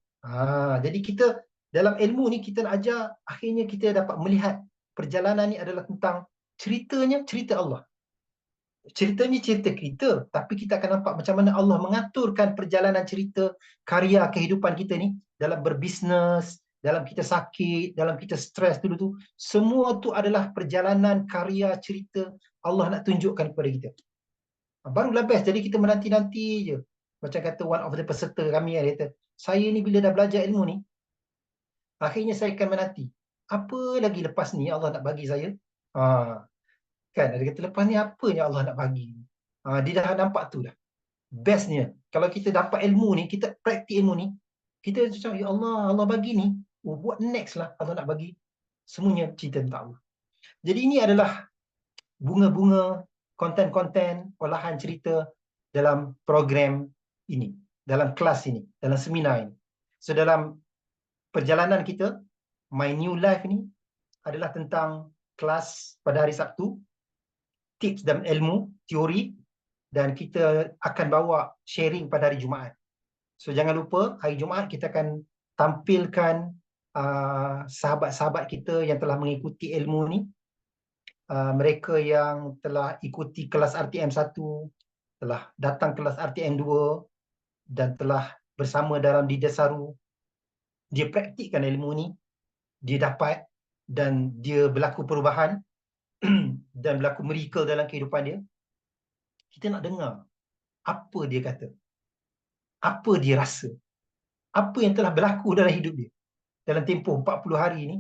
Speaker 1: Jadi kita dalam ilmu ni kita nak ajar, akhirnya kita dapat melihat perjalanan ni adalah tentang ceritanya, cerita Allah. Ceritanya cerita kita, tapi kita akan nampak macam mana Allah mengaturkan perjalanan cerita karya kehidupan kita ni dalam berbisnes, dalam kita sakit, dalam kita stres dulu tu. Semua tu adalah perjalanan karya cerita Allah nak tunjukkan kepada kita. Barulah best. Jadi kita menanti-nanti je. Macam kata one of the peserta kami yang kata, saya ni bila dah belajar ilmu ni, akhirnya saya akan menanti. Apa lagi lepas ni Allah nak bagi saya? Kan, ada kata lepas ni apa yang Allah nak bagi? Dia dah nampak tu dah. Bestnya, kalau kita dapat ilmu ni, kita praktik ilmu ni, kita macam, ya Allah, Allah bagi ni, buat next lah Allah nak bagi. Semuanya cerita tentang Allah. Jadi ini adalah bunga-bunga, konten-konten, olahan cerita dalam program ini, dalam kelas ini, dalam seminar ini. So dalam perjalanan kita, My New Life ni adalah tentang kelas pada hari Sabtu, tips dan ilmu, teori, dan kita akan bawa sharing pada hari Jumaat. So jangan lupa hari Jumaat kita akan tampilkan sahabat-sahabat kita yang telah mengikuti ilmu ni, mereka yang telah ikuti kelas RTM 1, telah datang kelas RTM 2 dan telah bersama dalam Didassaru. Dia praktikkan ilmu ni, dia dapat dan dia berlaku perubahan dan berlaku miracle dalam kehidupan dia. Kita nak dengar apa dia kata, apa dia rasa, apa yang telah berlaku dalam hidup dia. Dalam tempoh 40 hari ni,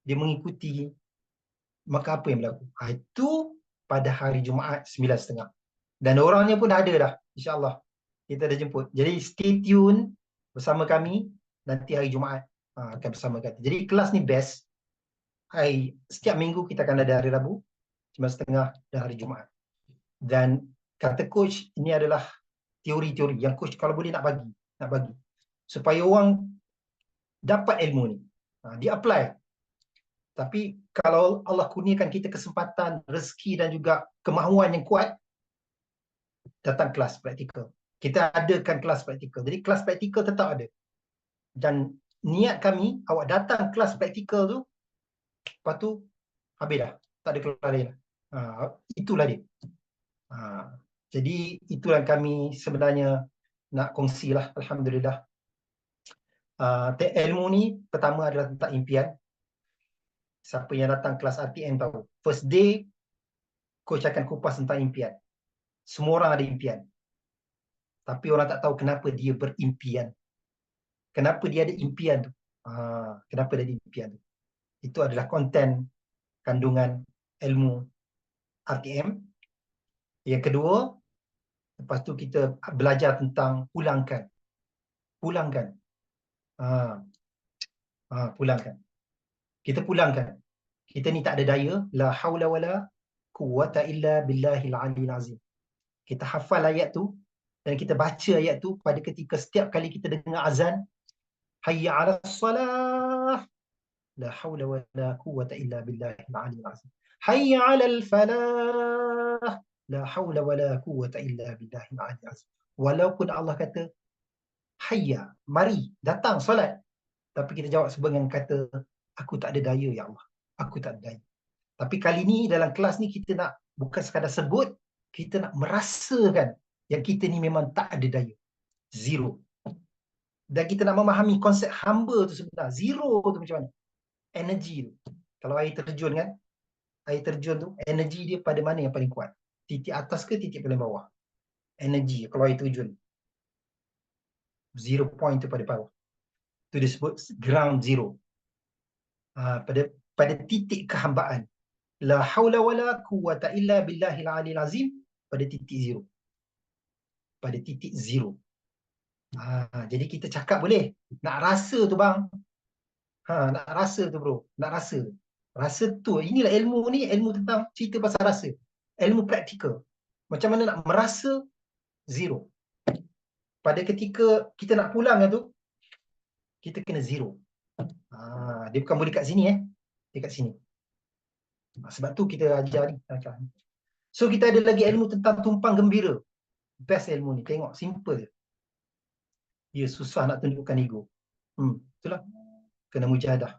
Speaker 1: dia mengikuti, maka apa yang berlaku? Itu pada hari Jumaat 9.30. Dan orangnya pun dah ada dah, insyaAllah. Kita dah jemput. Jadi stay tune bersama kami nanti hari Jumaat akan bersama kita. Jadi kelas ni best. Setiap minggu kita akan ada hari Rabu, 9.30 dan hari Jumaat. Dan kata coach, ini adalah teori-teori yang coach kalau boleh nak bagi. Supaya orang dapat ilmu ni. Dia apply. Tapi kalau Allah kurniakan kita kesempatan, rezeki dan juga kemahuan yang kuat, datang kelas praktikal. Kita adakan kelas praktikal. Jadi kelas praktikal tetap ada. Dan niat kami, awak datang kelas praktikal tu, lepas tu habis dah. Tak ada kelas lain. Itulah dia. Jadi itulah kami sebenarnya nak kongsilah. Alhamdulillah. Ilmu ni pertama adalah tentang impian. Siapa yang datang kelas RTM tahu. First day, coach akan kupas tentang impian. Semua orang ada impian. Tapi orang tak tahu kenapa dia berimpian. Kenapa dia ada impian tu. Kenapa dia ada impian tu. Itu adalah konten kandungan ilmu RTM. Yang kedua, lepas tu kita belajar tentang pulangkan. Pulangkan. Pulangkan. Kita pulangkan. Kita ni tak ada daya. La hawla wala quwwata illa billahil aliyil azim. Kita hafal ayat tu dan kita baca ayat tu pada ketika setiap kali kita dengar azan, hayya 'alas salah, la hawla wala quwwata illa billahil aliyil azim. Hayya 'alal falah, la hawla wala quwwata illa billahil aliyil azim. Walaupun Allah kata hayya, mari datang solat, tapi kita jawab sebagai kata aku tak ada daya ya Allah. Aku tak ada daya. Tapi kali ni dalam kelas ni kita nak bukan sekadar sebut, kita nak merasakan yang kita ni memang tak ada daya. Zero. Dan kita nak memahami konsep hamba tu sebenar. Zero tu macam mana? Energi tu. Kalau air terjun kan, air terjun tu, energi dia pada mana yang paling kuat? Titik atas ke titik paling bawah? Energi kalau air terjun. Zero point tu pada bawah. Tu disebut ground zero. Pada titik kehambaan. La haula wala quwwata illa billahil aliyil azim, pada titik zero. Pada titik zero. Jadi kita cakap boleh. Nak rasa tu bang. Nak rasa tu bro. Nak rasa. Rasa tu. Inilah ilmu ni. Ilmu tentang cerita pasal rasa. Ilmu praktikal. Macam mana nak merasa zero. Pada ketika kita nak pulang tu, kita kena zero. Dia bukan boleh kat sini Dia kat sini. Sebab tu kita ajar ni. So kita ada lagi ilmu tentang tumpang gembira. Best ilmu ni. Tengok simple. Dia susah nak tunjukkan ego. Itulah. Kena mujahadah.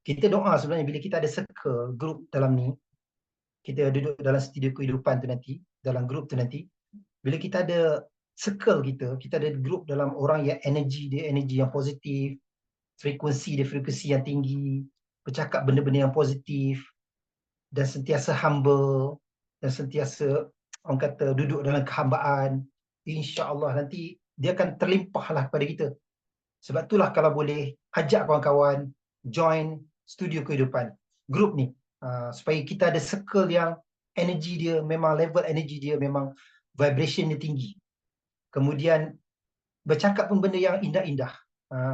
Speaker 1: Kita doa sebenarnya bila kita ada circle group dalam ni, kita duduk dalam studio kehidupan tu nanti, dalam group tu nanti, bila kita ada circle kita ada group dalam orang yang energi dia energi yang positif, frekuensi dia frekuensi yang tinggi, bercakap benda-benda yang positif dan sentiasa humble dan sentiasa orang kata duduk dalam kehambaan, insya-Allah nanti dia akan terlimpahlah kepada kita. Sebab itulah kalau boleh ajak kawan-kawan join studio kehidupan, group ni, supaya kita ada circle yang energi dia memang level energi dia memang vibration dia tinggi. Kemudian bercakap pun benda yang indah-indah.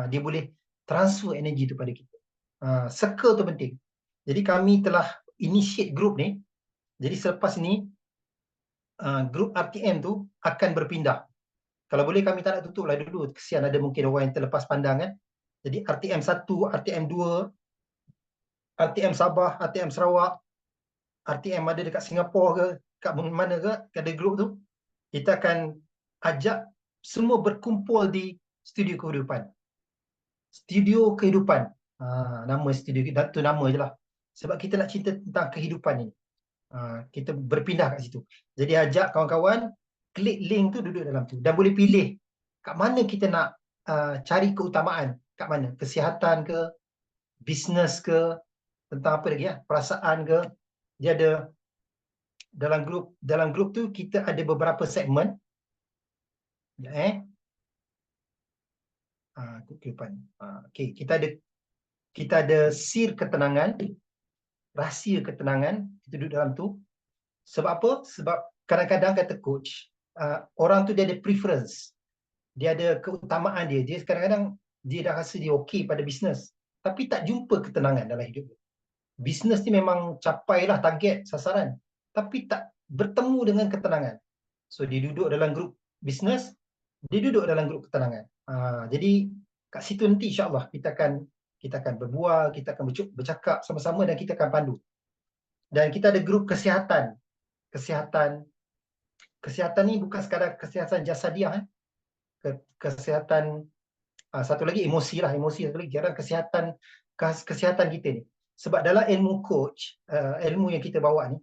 Speaker 1: Dia boleh transfer energi tu pada kita. Circle tu penting. Jadi kami telah initiate group ni. Jadi selepas ni group RTM tu akan berpindah. Kalau boleh kami tak nak tutup lah dulu. Kesian ada mungkin orang yang terlepas pandang kan. Jadi RTM 1, RTM 2, RTM Sabah, RTM Sarawak, RTM ada dekat Singapura ke, kat mana ke, ada grup tu. Kita akan ajak semua berkumpul di studio kehidupan. Studio kehidupan. Nama studio tu nama je lah. Sebab kita nak cerita tentang kehidupan ini. Kita berpindah kat situ. Jadi ajak kawan-kawan, klik link tu, duduk dalam tu. Dan boleh pilih kat mana kita nak cari keutamaan. Kat mana? Kesihatan ke? Bisnes ke? Tentang apa lagi ya? Perasaan ke? Dia ada dalam grup tu kita ada beberapa segmen. Ya, kehidupan. Okay, kita ada sir ketenangan, rahsia ketenangan. Kita duduk dalam tu. Sebab apa? Sebab kadang-kadang kata coach, orang tu dia ada preference. Dia ada keutamaan dia. Dia kadang-kadang dia dah rasa dia okey pada bisnes, tapi tak jumpa ketenangan dalam hidup dia. Bisnes ni memang capailah target, sasaran, tapi tak bertemu dengan ketenangan. So dia duduk dalam grup bisnes, dia duduk dalam grup ketenangan. Jadi kat situ nanti insya-Allah kita akan berbual, kita akan bercakap sama-sama dan kita akan pandu. Dan kita ada grup kesihatan. Kesihatan ni bukan sekadar kesihatan jasadiah, kesihatan satu lagi emosi satu lagi, kira kesihatan kita ni. Sebab dalam ilmu coach, ilmu yang kita bawa ni,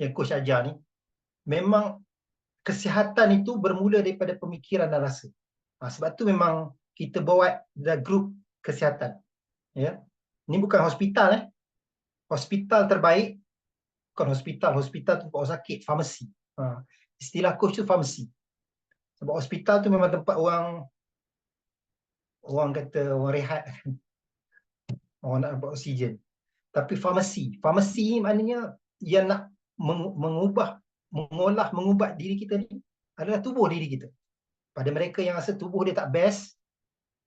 Speaker 1: yang coach ajar ni, memang kesihatan itu bermula daripada pemikiran dan rasa. Sebab tu memang kita buat grup kesihatan. Ya. Ni bukan hospital. Hospital terbaik, bukan hospital tu orang sakit, farmasi. Istilah coach tu farmasi. Sebab hospital tu memang tempat orang kata orang rehat, orang nak dapat oksigen. Tapi farmasi maknanya yang nak mengubah diri kita ni adalah tubuh diri kita. Pada mereka yang rasa tubuh dia tak best,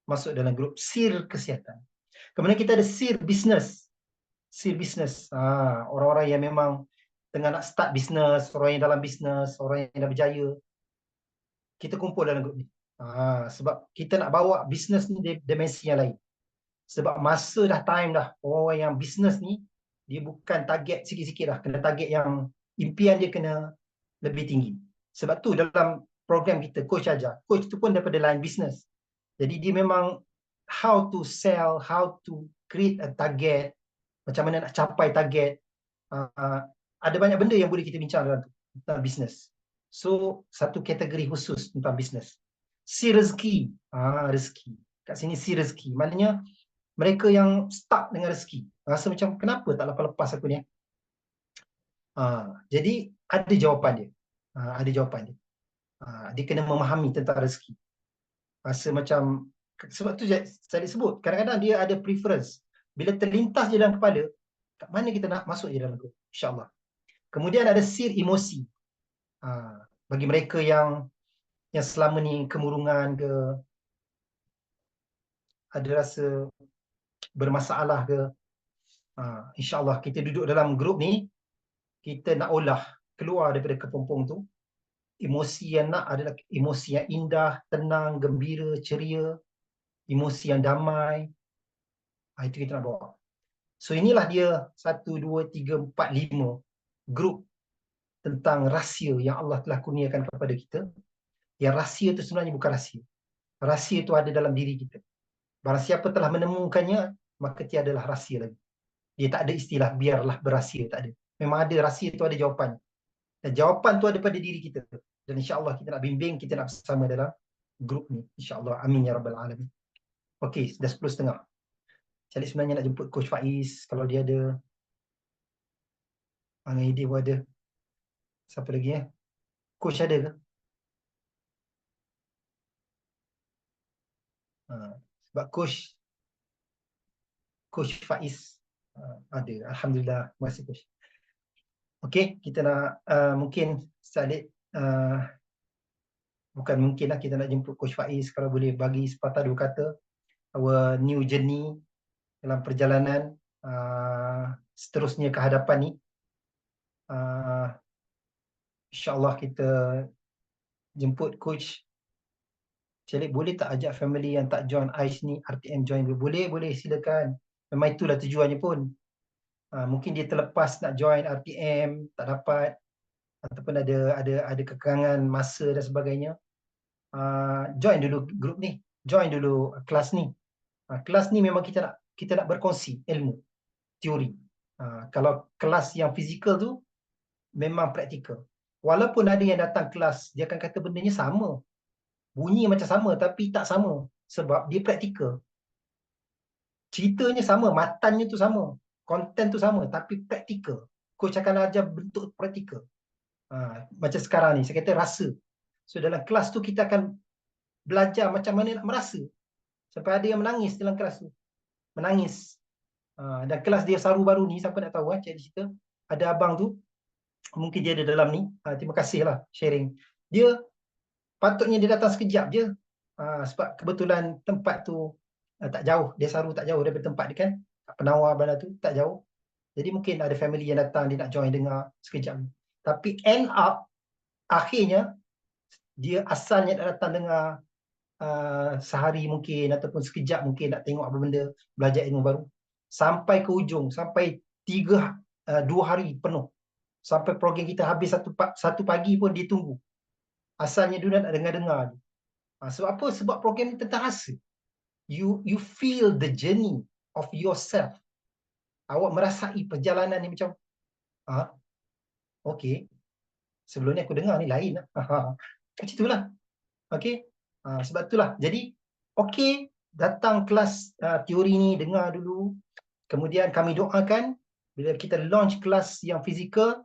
Speaker 1: masuk dalam grup sir kesihatan. Kemudian kita ada sir bisnes. Orang-orang yang memang tengah nak start bisnes, orang yang dalam bisnes, orang yang dah berjaya, kita kumpul dalam grup ni. Sebab kita nak bawa bisnes ni dimensi yang lain. Sebab masa dah time dah, orang yang bisnes ni dia bukan target sikit-sikit dah, kena target yang impian dia kena lebih tinggi. Sebab tu dalam program kita coach ajar, coach tu pun daripada line bisnes. Jadi dia memang how to sell, how to create a target, macam mana nak capai target. Ada banyak benda yang boleh kita bincang dalam tu, tentang bisnes. So satu kategori khusus tentang bisnes. Si rezeki. Rezeki. Kat sini si rezeki. Maknanya mereka yang stuck dengan rezeki, rasa macam kenapa tak lepas-lepas aku ni. Jadi ada jawapan dia. Dia kena memahami tentang rezeki. Rasa macam, sebab tu saya sebut, kadang-kadang dia ada preference. Bila terlintas je dalam kepala, kat mana kita nak masuk je dalam tu, insya-Allah. Kemudian ada sir emosi. Bagi mereka yang selama ni kemurungan ke, ada rasa bermasalah ke, insya-Allah kita duduk dalam grup ni, kita nak olah keluar daripada kepompong tu. Emosi yang nak adalah emosi yang indah, tenang, gembira, ceria, emosi yang damai. Itu kita nak bawa. So inilah dia 1, 2, 3, 4, 5 grup tentang rahsia yang Allah telah kurniakan kepada kita. Yang rahsia itu sebenarnya bukan rahsia. Rahsia itu ada dalam diri kita. Barang siapa telah menemukannya, maka tiadalah rahsia lagi. Dia tak ada istilah biarlah berahsia, tak ada. Memang ada rahsia itu, ada jawapan. Dan jawapan tu ada pada diri kita. Dan insya-Allah kita nak bimbing, kita nak bersama dalam grup ni. Insya-Allah. Amin ya rabbal alamin. Okey, dah 10.30. Saya sebenarnya nak jemput Coach Faiz kalau dia ada. Angan Ide pun ada. Siapa lagi ya? Coach ada ke? Sebab Coach Faiz ada. Alhamdulillah. Terima kasih Coach. Okey, kita nak mungkin Sadik bukan mungkin lah, kita nak jemput Coach Faiz kalau boleh bagi sepatah dua kata our new journey dalam perjalanan seterusnya ke hadapan ni. InsyaAllah kita jemput Coach Cik, boleh tak ajak family yang tak join AIS ni, RTM join dulu? Boleh, silakan. Memang itulah tujuannya pun. Mungkin dia terlepas nak join RTM, tak dapat, ataupun ada kekangan masa dan sebagainya. Join dulu grup ni, join dulu kelas ni. Kelas ni memang kita nak berkongsi ilmu, teori. Kalau kelas yang fizikal tu memang praktikal. Walaupun ada yang datang kelas, dia akan kata bendanya sama. Bunyi macam sama tapi tak sama sebab dia praktikal. Ceritanya sama, matannya tu sama, konten tu sama tapi praktikal. Coach akan ajar bentuk praktikal. Macam sekarang ni, saya kata rasa. So dalam kelas tu kita akan belajar macam mana nak merasa. Sampai ada yang menangis dalam kelas tu. Menangis. Dan kelas dia Saru baru ni, siapa nak tahu, Cik cerita. Ada abang tu, mungkin dia ada dalam ni. Terima kasih lah sharing. Dia patutnya dia datang sekejap je. Sebab kebetulan tempat tu tak jauh. Dia Saru tak jauh daripada tempat dia kan. Penawar benda tu tak jauh. Jadi mungkin ada family yang datang, dia nak join dengar sekejap. Tapi end up, akhirnya, dia asalnya nak datang dengar sehari mungkin ataupun sekejap mungkin nak tengok apa benda, belajar ilmu baru. Sampai ke ujung, sampai 2 hari penuh. Sampai program kita habis satu pagi pun dia tunggu. Asalnya dia nak dengar-dengar. Sebab apa? Sebab program ni tentang rasa. You feel the journey of yourself. Awak merasai perjalanan ni macam, okay, sebelum ni aku dengar ni lain lah. Macam itulah. Okay. Sebab itulah. Jadi, okay, datang kelas teori ni, dengar dulu. Kemudian kami doakan, bila kita launch kelas yang fizikal,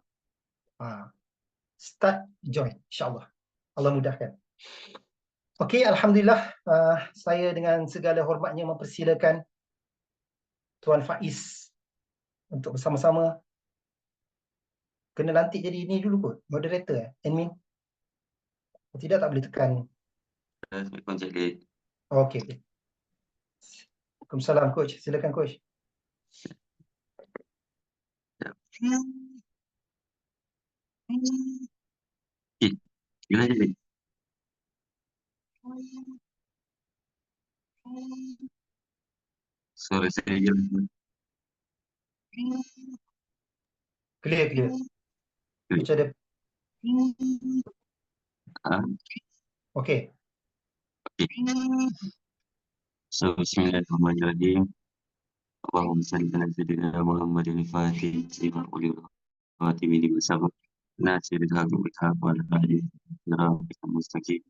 Speaker 1: start join, insyaAllah. Allah mudahkan. Okay, Alhamdulillah. Saya dengan segala hormatnya mempersilakan Tuan Faiz untuk bersama-sama. Kena lantik jadi ini dulu kot, moderator, admin. Tidak, tak boleh tekan.
Speaker 2: Assalamualaikum Cik Lid.
Speaker 1: Okay. Waalaikumsalam Coach. Silakan Coach.
Speaker 2: Gila Cik Lid. Suara saya jelas.
Speaker 1: Clear. Coach ada. Okay.
Speaker 2: So, bismillahirrahmanirrahim. Allahumma salli ala sayyidina Muhammadin al-Fatih lima ulil Fatih ini bersama Nasir al-Haqq al-Haqq wal-Hadi Rabbika mustaqim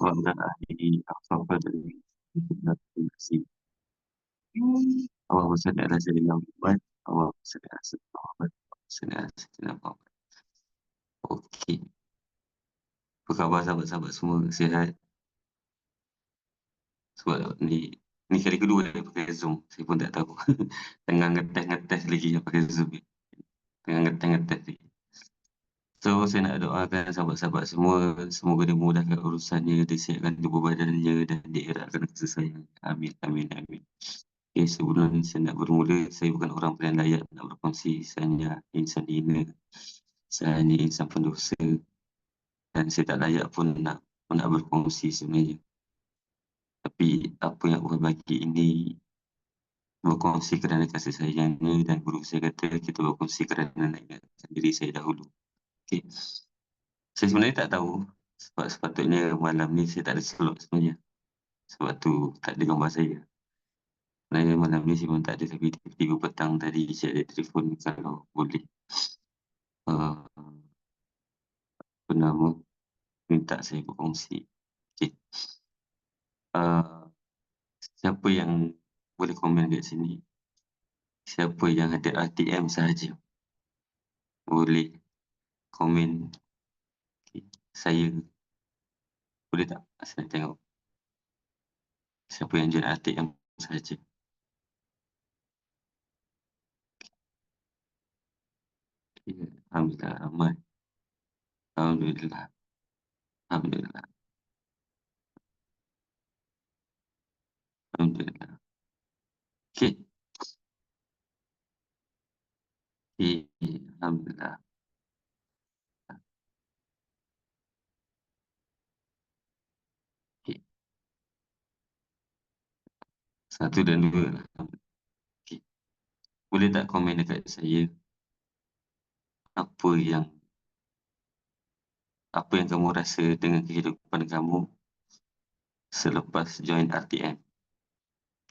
Speaker 2: wa ala ahlihi aqsafah dari Allahumma salli ala sayyidina Muhammad Allahumma salli ala sayyidina Muhammad salli ala sayyidina Muhammad. Okey. Apa khabar sahabat-sahabat semua? Sihat? Sebab ni kali kedua saya pakai Zoom. Saya pun tak tahu. Tengah ngetes lagi yang pakai Zoom ni. Tengah ngetes lagi. So, saya nak doakan sahabat-sahabat semua. Semoga dimudahkan urusannya, disiapkan tubuh badannya dan dieratkan kasih sayang. Amin. Okay, sebelum saya nak bermula, saya bukan orang paling layak nak berkongsi. Saya hanya insan hina. Saya hanya insan pendosa. Dan saya tak layak pun nak berkongsi sebenarnya. Tapi apa yang Allah bagi ini berkongsi kerana kasih sayangnya, dan guru saya kata kita berkongsi kerana nak ingatkan diri saya dahulu. Okay. Saya sebenarnya tak tahu sebab sepatutnya malam ni saya tak ada slot sebenarnya. Sebab tu tak ada gambar saya. Sebenarnya malam ni saya pun tak ada, tapi tiba-tiba petang tadi saya ada telefon kalau boleh. Bernama minta saya berkongsi. Okay. Siapa yang boleh komen kat sini? Siapa yang ada RTM sahaja boleh komen. Okay. Saya boleh tak? Saya tengok siapa yang join RTM sahaja. Okay. Alhamdulillah ramai. Alhamdulillah. Okay. Alhamdulillah. Okay. 1 dan 2 lah. Okay. Boleh tak komen dekat saya apa yang kamu rasa dengan kehidupan kamu selepas join RTM?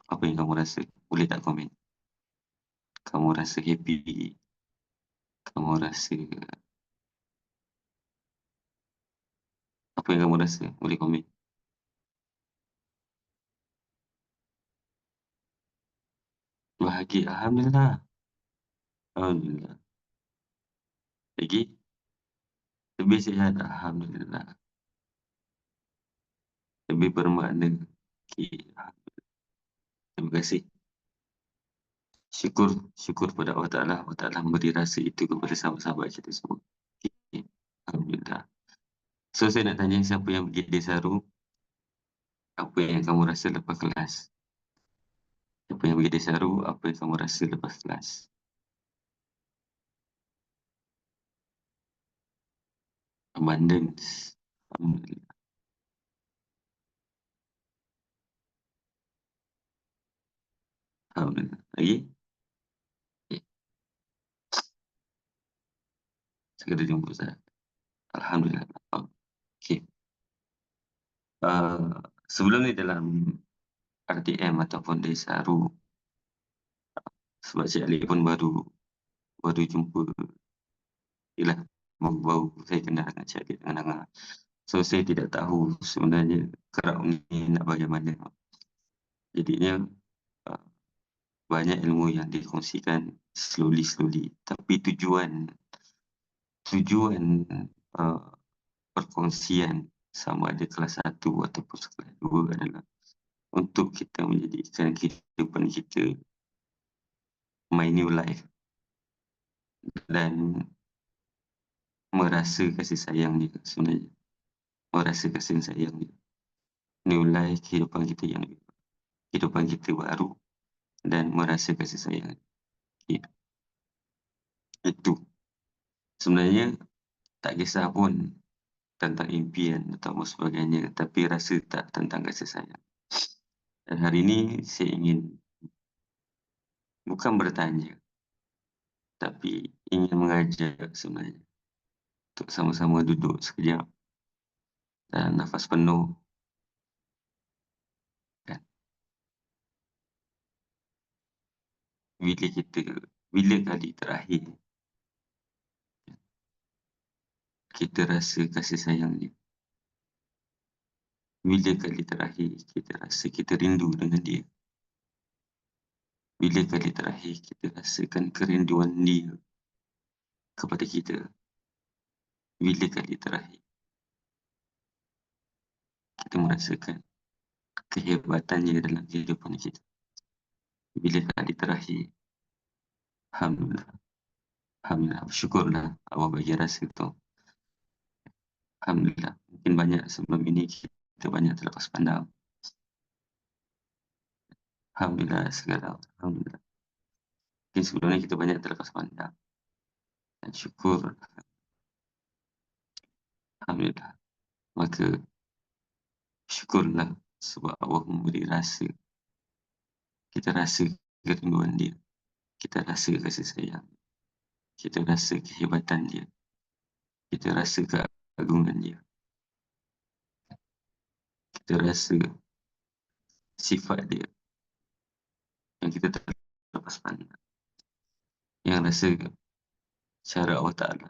Speaker 2: Apa yang kamu rasa? Boleh tak komen? Kamu rasa happy? Kamu rasa apa yang kamu rasa? Boleh komen. Bahagia. Alhamdulillah. Alhamdulillah. Lagi? Lebih sihat. Alhamdulillah. Lebih bermakna. Okay. Terima kasih. Syukur pada Allah Ta'ala. Allah Ta'ala memberi rasa itu kepada sahabat-sahabat kita semua. Okay. Alhamdulillah. So, saya nak tanya siapa yang pergi Desaru, apa yang kamu rasa lepas kelas? Siapa yang pergi Desaru, apa yang kamu rasa lepas kelas? Abundance. Alhamdulillah. Alhamdulillah. Lagi? Okay. Segera jumpa Ustaz. Alhamdulillah. Okay. Sebelum ni dalam RTM ataupun Desaru, sebab Cik Ali pun baru jumpa, ialah baru saya kenal dengan Cik Ali dengan Angah. So saya tidak tahu sebenarnya kerap ni nak bagaimana. Jadinya banyak ilmu yang dikongsikan slowly. Tapi tujuan perkongsian sama ada kelas 1 ataupun kelas 2 adalah untuk kita menjadikan kehidupan kita my new life dan merasa kasih sayang dia sebenarnya. Merasa kasih sayang dia. New life, kehidupan kita baru dan merasa kasih sayang. Okay. Itu. Sebenarnya tak kisah pun tentang impian atau sebagainya, tapi rasa tak tentang kasih sayang. Dan hari ini saya ingin bukan bertanya, tapi ingin mengajak sebenarnya untuk sama-sama duduk sekejap dan nafas penuh. Kan? Bila kali terakhir kita rasa kasih sayang dia? Bila kali terakhir kita rasa kita rindu dengan dia? Bila kali terakhir kita rasakan kerinduan dia kepada kita? Bila kali terakhir kita merasakan kehebatannya dalam kehidupan kita? Bila kali terakhir? Alhamdulillah. Alhamdulillah. Syukurlah Allah bagi rasa tu. Alhamdulillah. Mungkin banyak sebelum ini kita banyak terlepas pandang. Alhamdulillah segala. Alhamdulillah. Mungkin sebelum ini kita banyak terlepas pandang. Dan syukur. Alhamdulillah. Maka syukurlah sebab Allah memberi rasa. Kita rasa kerinduan dia. Kita rasa kasih sayang. Kita rasa kehebatan dia. Kita rasa keagungan dia. Kita rasa sifat dia yang kita terlepas pandang. Yang rasa cara Allah Ta'ala.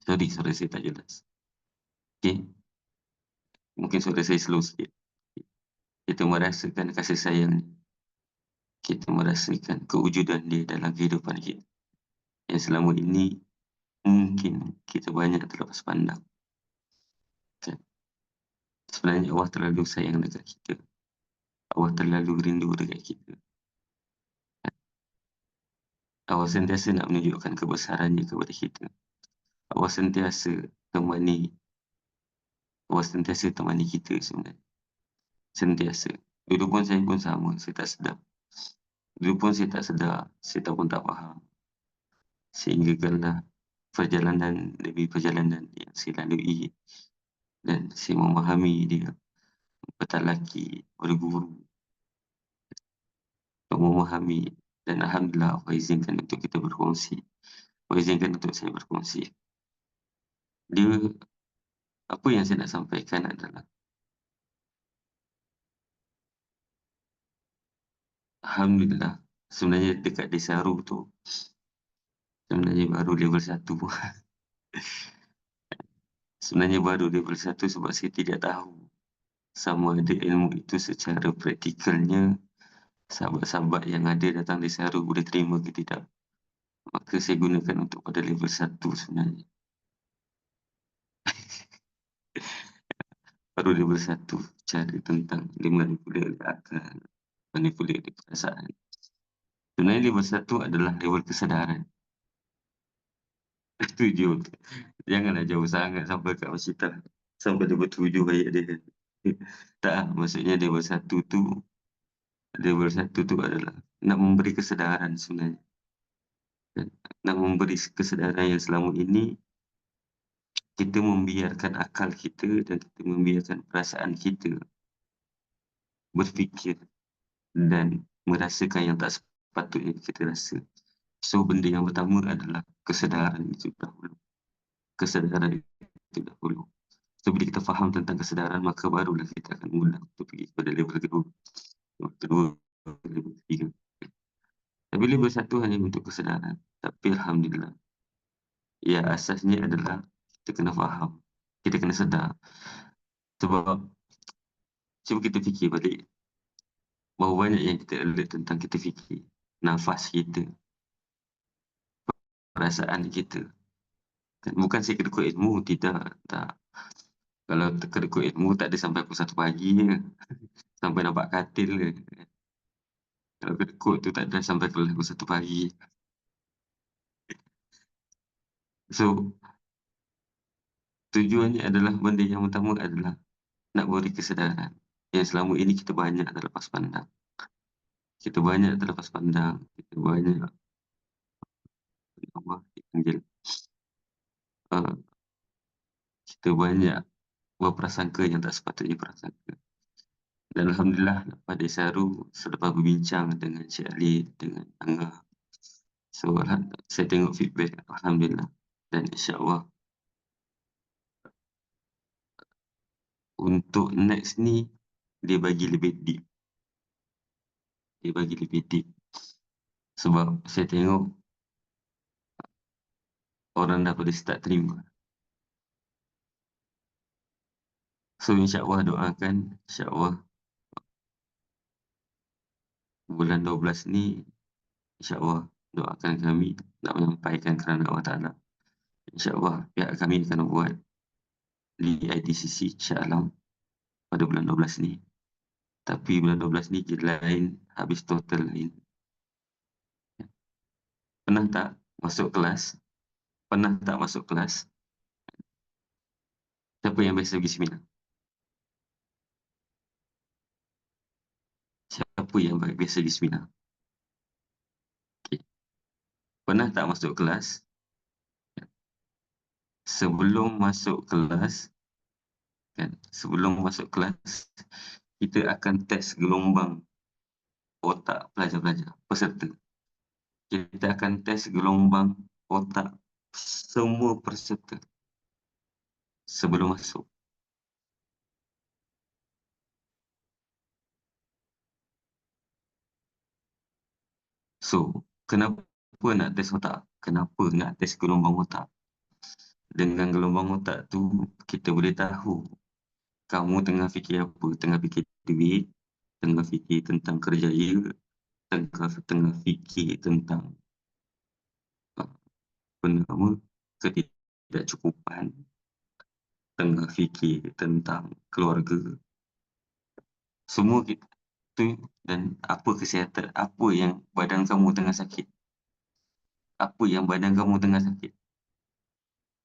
Speaker 2: Sorry, suara saya tak jelas. Okay. Mungkin suara saya slow sikit. Kita merasakan kasih sayang dia. Kita merasakan kewujudan dia dalam kehidupan kita. Yang selama ini mungkin kita banyak terlepas pandang. Kan? Sebenarnya Allah terlalu sayang dekat kita. Allah terlalu rindu dekat kita. Allah sentiasa nak menunjukkan kebesarannya kepada kita. Allah sentiasa temani kita sebenarnya. Sentiasa. Dulu pun saya pun sama, saya tak sedar. Dulu pun saya tak sedar, saya tak pun tak faham. Sehingga kerana perjalanan yang saya lalui dan saya memahami dia, bertalaki, berguru untuk memahami, dan Alhamdulillah Allah izinkan untuk kita berkongsi. Allah izinkan untuk saya berkongsi. Dia, apa yang saya nak sampaikan adalah Alhamdulillah, sebenarnya dekat Desaru tu sebenarnya baru level 1. Sebenarnya baru level 1 sebab saya tidak tahu sama ada ilmu itu secara praktikalnya sahabat-sahabat yang ada datang Desaru boleh terima ke tidak. Maka saya gunakan untuk pada level 1 sebenarnya. Baru level 1 cara tentang dia manipulate akal, manipulate perasaan. Sebenarnya level 1 adalah level kesedaran. Tujuh. Janganlah jauh sangat sampai kat Masyidah. Sampai level 7 ayat dia. Tak, maksudnya level 1 tu adalah nak memberi kesedaran sebenarnya. Dan nak memberi kesedaran yang selama ini kita membiarkan akal kita dan kita membiarkan perasaan kita berfikir dan merasakan yang tak sepatutnya kita rasa. So, benda yang pertama adalah kesedaran itu dahulu. Kesedaran itu dahulu. So, bila kita faham tentang kesedaran, maka barulah kita akan mula untuk pergi kepada level kedua. Level kedua, level ketiga. Tapi level 1 hanya untuk kesedaran. Tapi Alhamdulillah, ya asasnya adalah kita kena faham. Kita kena sedar. Sebab, cuba kita fikir balik. Berapa banyak yang kita alert tentang kita fikir. Nafas kita. Perasaan kita. Bukan saya kedekut ilmu, tidak. Tak. Kalau kedekut ilmu, tak ada sampai pukul 1 pagi je. Sampai nampak katil je. Kalau kedekut tu tak ada sampai pukul 1 pagi. So, tujuannya adalah benda yang utama adalah nak beri kesedaran. Yang selama ini kita banyak terlepas pandang. Kita banyak terlepas pandang. Kita banyak Allah dipanggil. Kita banyak berprasangka yang tak sepatutnya prasangka. Dan Alhamdulillah pada Saru selepas berbincang dengan Cik Ali, dengan Angah. So saya tengok feedback Alhamdulillah. Dan insyaAllah untuk next ni dia bagi lebih deep. Dia bagi lebih deep. Sebab saya tengok orang dah boleh start terima. So insyaAllah doakan, insyaAllah bulan 12 ni, insyaAllah doakan kami nak menyampaikan kerana Allah Ta'ala. InsyaAllah pihak kami akan buat di IDCC Shah Alam pada bulan 12 ni. Tapi bulan 12 ni je lain, habis total lain. Pernah tak masuk kelas? Pernah tak masuk kelas? Siapa yang biasa pergi seminar? Siapa yang biasa pergi seminar? Okay. Pernah tak masuk kelas? Sebelum masuk kelas, kan? Sebelum masuk kelas, kita akan test gelombang otak pelajar-pelajar, peserta. Kita akan test gelombang otak semua peserta sebelum masuk. So, kenapa nak test otak? Kenapa nak test gelombang otak? Dengan gelombang otak tu, kita boleh tahu kamu tengah fikir apa. Tengah fikir duit, tengah fikir tentang kerjaya, tengah fikir tentang apa nama, ketidakcukupan, tengah fikir tentang keluarga. Semua kita tu, dan apa kesihatan, apa yang badan kamu tengah sakit. Apa yang badan kamu tengah sakit.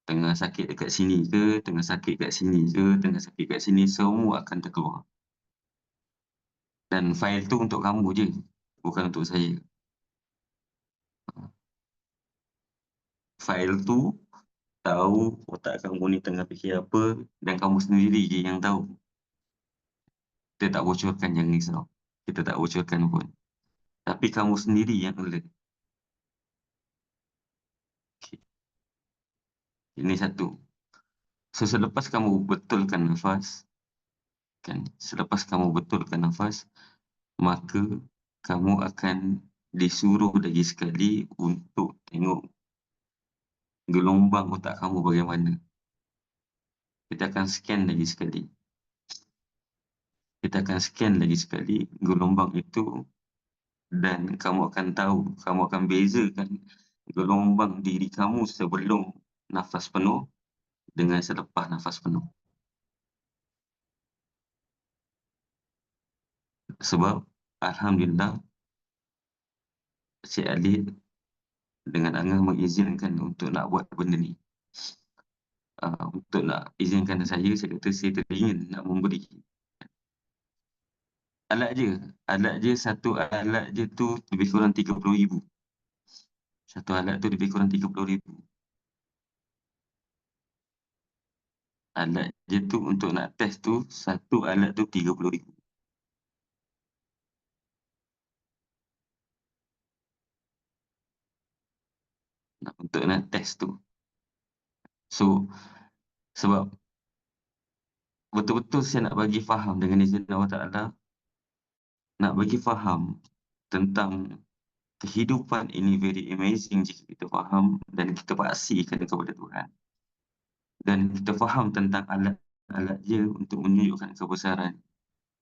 Speaker 2: Tengah sakit dekat sini ke, tengah sakit kat sini ke, tengah sakit kat sini, semua akan terkeluar. Dan fail tu untuk kamu je, bukan untuk saya. Fail tu tahu otak kamu ni tengah fikir apa dan kamu sendiri je yang tahu. Kita tak bocorkan, jangan risau. Kita tak bocorkan pun. Tapi kamu sendiri yang alert. Okay. Ini satu. So, selepas kamu betulkan nafas, kan? Selepas kamu betulkan nafas, maka kamu akan disuruh lagi sekali untuk tengok gelombang otak kamu bagaimana. Kita akan scan lagi sekali. Kita akan scan lagi sekali gelombang itu, dan kamu akan tahu, kamu akan bezakan gelombang diri kamu sebelum nafas penuh dengan selepas nafas penuh. Sebab Alhamdulillah, Cik Ali dengan Angah mengizinkan untuk nak buat benda ni. Untuk nak izinkan saya kata saya teringin nak memberi. Alat je, satu alat je tu lebih kurang 30,000. Satu alat tu lebih kurang 30,000. Alat je tu untuk nak test tu, satu alat tu 30,000. Untuk nak test tu. So, sebab betul-betul saya nak bagi faham dengan izin Allah Ta'ala, nak bagi faham tentang kehidupan ini very amazing jika kita faham dan kita paksikan kepada Tuhan. Dan kita faham tentang alat-alat dia untuk menunjukkan kebesaran.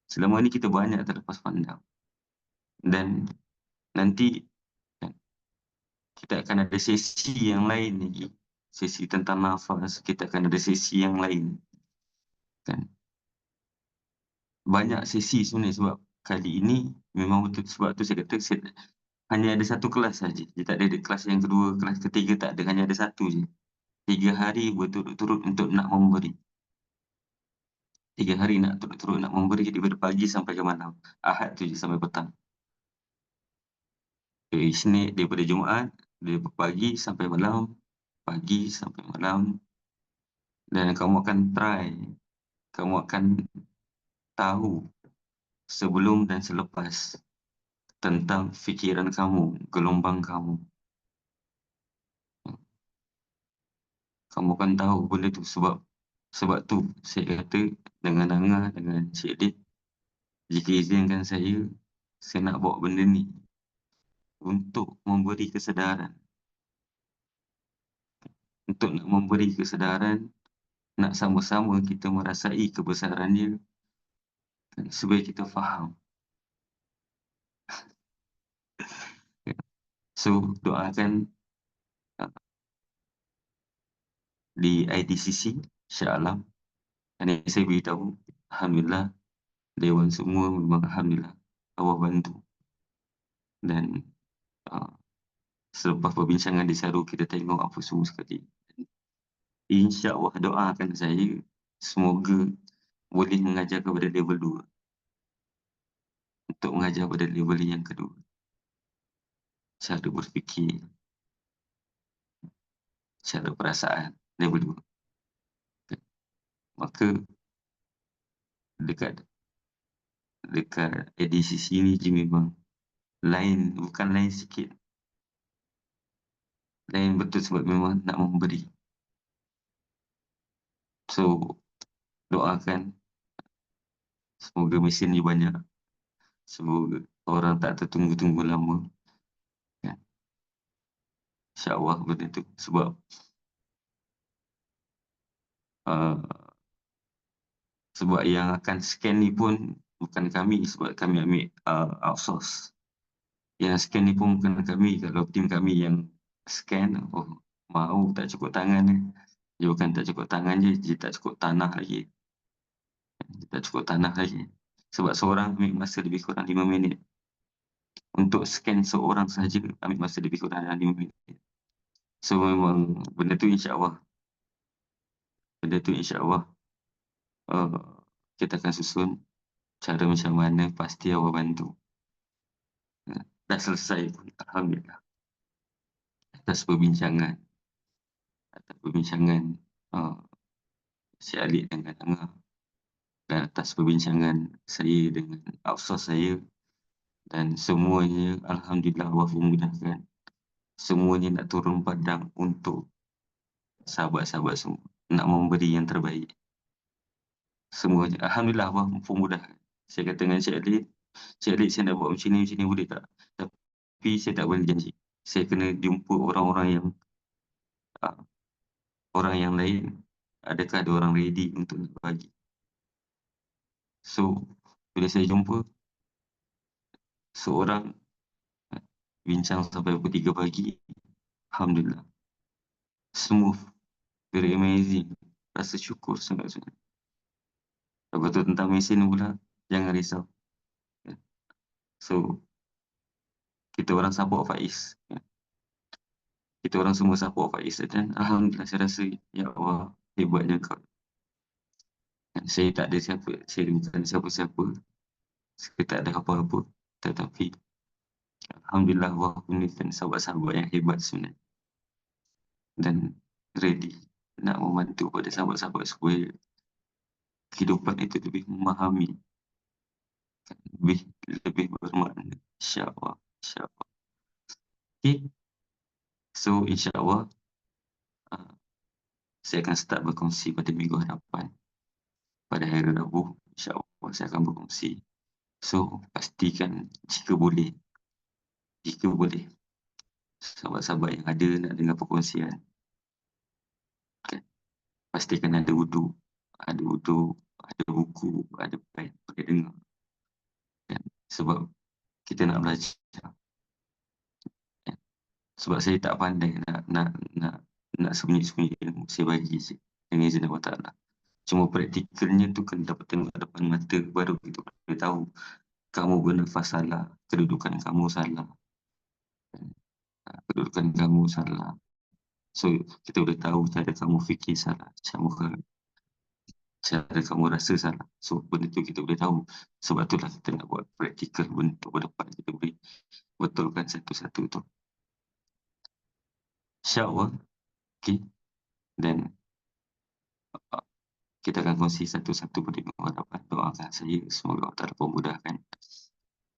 Speaker 2: Selama ni kita banyak terlepas pandang. Dan nanti kita akan ada sesi yang lain lagi. Sesi tentang nafas, kita akan ada sesi yang lain. Kan? Banyak sesi sebenarnya, sebab kali ini memang betul, sebab tu saya kata hanya ada satu kelas saja. Dia tak ada kelas yang kedua, kelas ketiga tak ada, hanya ada satu je. 3 hari berturut-turut untuk nak memberi. 3 hari nak turut-turut nak memberi, daripada pagi sampai ke malam. Ahad tu je sampai petang. Isnin daripada Jumaat, daripada pagi sampai malam, pagi sampai malam. Dan kamu akan try, kamu akan tahu sebelum dan selepas tentang fikiran kamu, gelombang kamu. Kamu akan tahu benda tu, sebab tu saya kata dengan Angah, dengan Cik Dik, jika izinkan saya nak bawa benda ni untuk memberi kesedaran. Untuk nak memberi kesedaran, nak sama-sama kita merasai kebesaran dia, supaya kita faham. So, doakan di IDCC, insya-Allah. Dan saya beritahu, Alhamdulillah, Dewan semua memang Alhamdulillah Allah bantu. Dan selepas perbincangan di Saru, kita tengok apa semua sekali. InsyaAllah doakan saya, semoga boleh mengajar kepada level 2. Untuk mengajar pada level yang kedua. Cara berfikir, cara perasaan, level 2. Maka dekat edisi sini je memang lain, bukan lain sikit. Lain betul sebab memang nak memberi. So, doakan semoga mesin ni banyak. Semoga orang tak tertunggu-tunggu lama. Kan? InsyaAllah benda tu. Sebab sebab yang akan scan ni pun bukan kami, sebab kami ambil outsource. Yang scan ni pun bukan kami. Kalau tim kami yang scan, mau tak cukup tangan ni. Dia bukan tak cukup tangan je, dia tak cukup tanah lagi. Dia tak cukup tanah lagi. Sebab seorang ambil masa lebih kurang 5 minit. Untuk scan seorang sahaja ambil masa lebih kurang 5 minit. So memang benda tu insyaAllah. Benda tu insyaAllah kita akan susun cara macam mana, pasti Allah bantu. Dah selesai pun, Alhamdulillah. Atas perbincangan Cik Ali dengan Angah. dan atas perbincangan saya dengan outsource saya, dan semuanya alhamdulillah Allah memudahkan. Semuanya nak turun padang untuk sahabat-sahabat semua, nak memberi yang terbaik. Semuanya alhamdulillah Allah memudahkan. Saya kata dengan Cik Alid, saya nak buat macam ni boleh tak? Tapi saya tak boleh janji. Saya kena jumpa orang-orang yang lain. Adakah ada orang ready untuk nak bagi? So, bila saya jumpa seorang bincang sampai pukul 3 pagi, alhamdulillah. Smooth, very amazing. Rasa syukur sangat-sangat. Lepas tu tentang mesin pula, jangan risau. So, kita orang support Faiz. Kita orang semua support Faiz. Dan alhamdulillah saya rasa, ya Allah, hebatnya kau. Dan saya tak ada siapa, saya bukan siapa-siapa. Saya tak ada apa-apa. Tetapi, alhamdulillah Allah gunakan sahabat-sahabat yang hebat sebenarnya. Dan ready nak membantu pada sahabat-sahabat supaya kehidupan itu lebih memahami, lebih bermakna. InsyaAllah. InsyaAllah. Okay. So, insyaAllah, saya akan start berkongsi pada minggu hadapan. Pada hari Rabu, insyaAllah saya akan berkongsi. So, pastikan jika boleh, sahabat-sahabat yang ada nak dengar perkongsian, okay, pastikan ada wuduk, ada buku, ada pen, boleh dengar. Dan sebab kita nak belajar. Sebab saya tak pandai nak sembunyi-sembunyi ilmu. Saya bagi je dengan izin Allah Ta'ala. Cuma praktikalnya tu kena dapat tengok depan mata, baru kita boleh tahu kamu bernafas salah, kedudukan kamu salah, kedudukan kamu salah. So kita boleh tahu cara kamu fikir salah, cara kamu rasa salah. So benda tu kita boleh tahu. Sebab itulah kita nak buat praktikal untuk ke depan, kita boleh betulkan satu-satu tu. InsyaAllah. Okay. Dan kita akan kongsi satu-satu pada minggu hadapan. Doakan saya, semoga Allah Ta'ala memudahkan.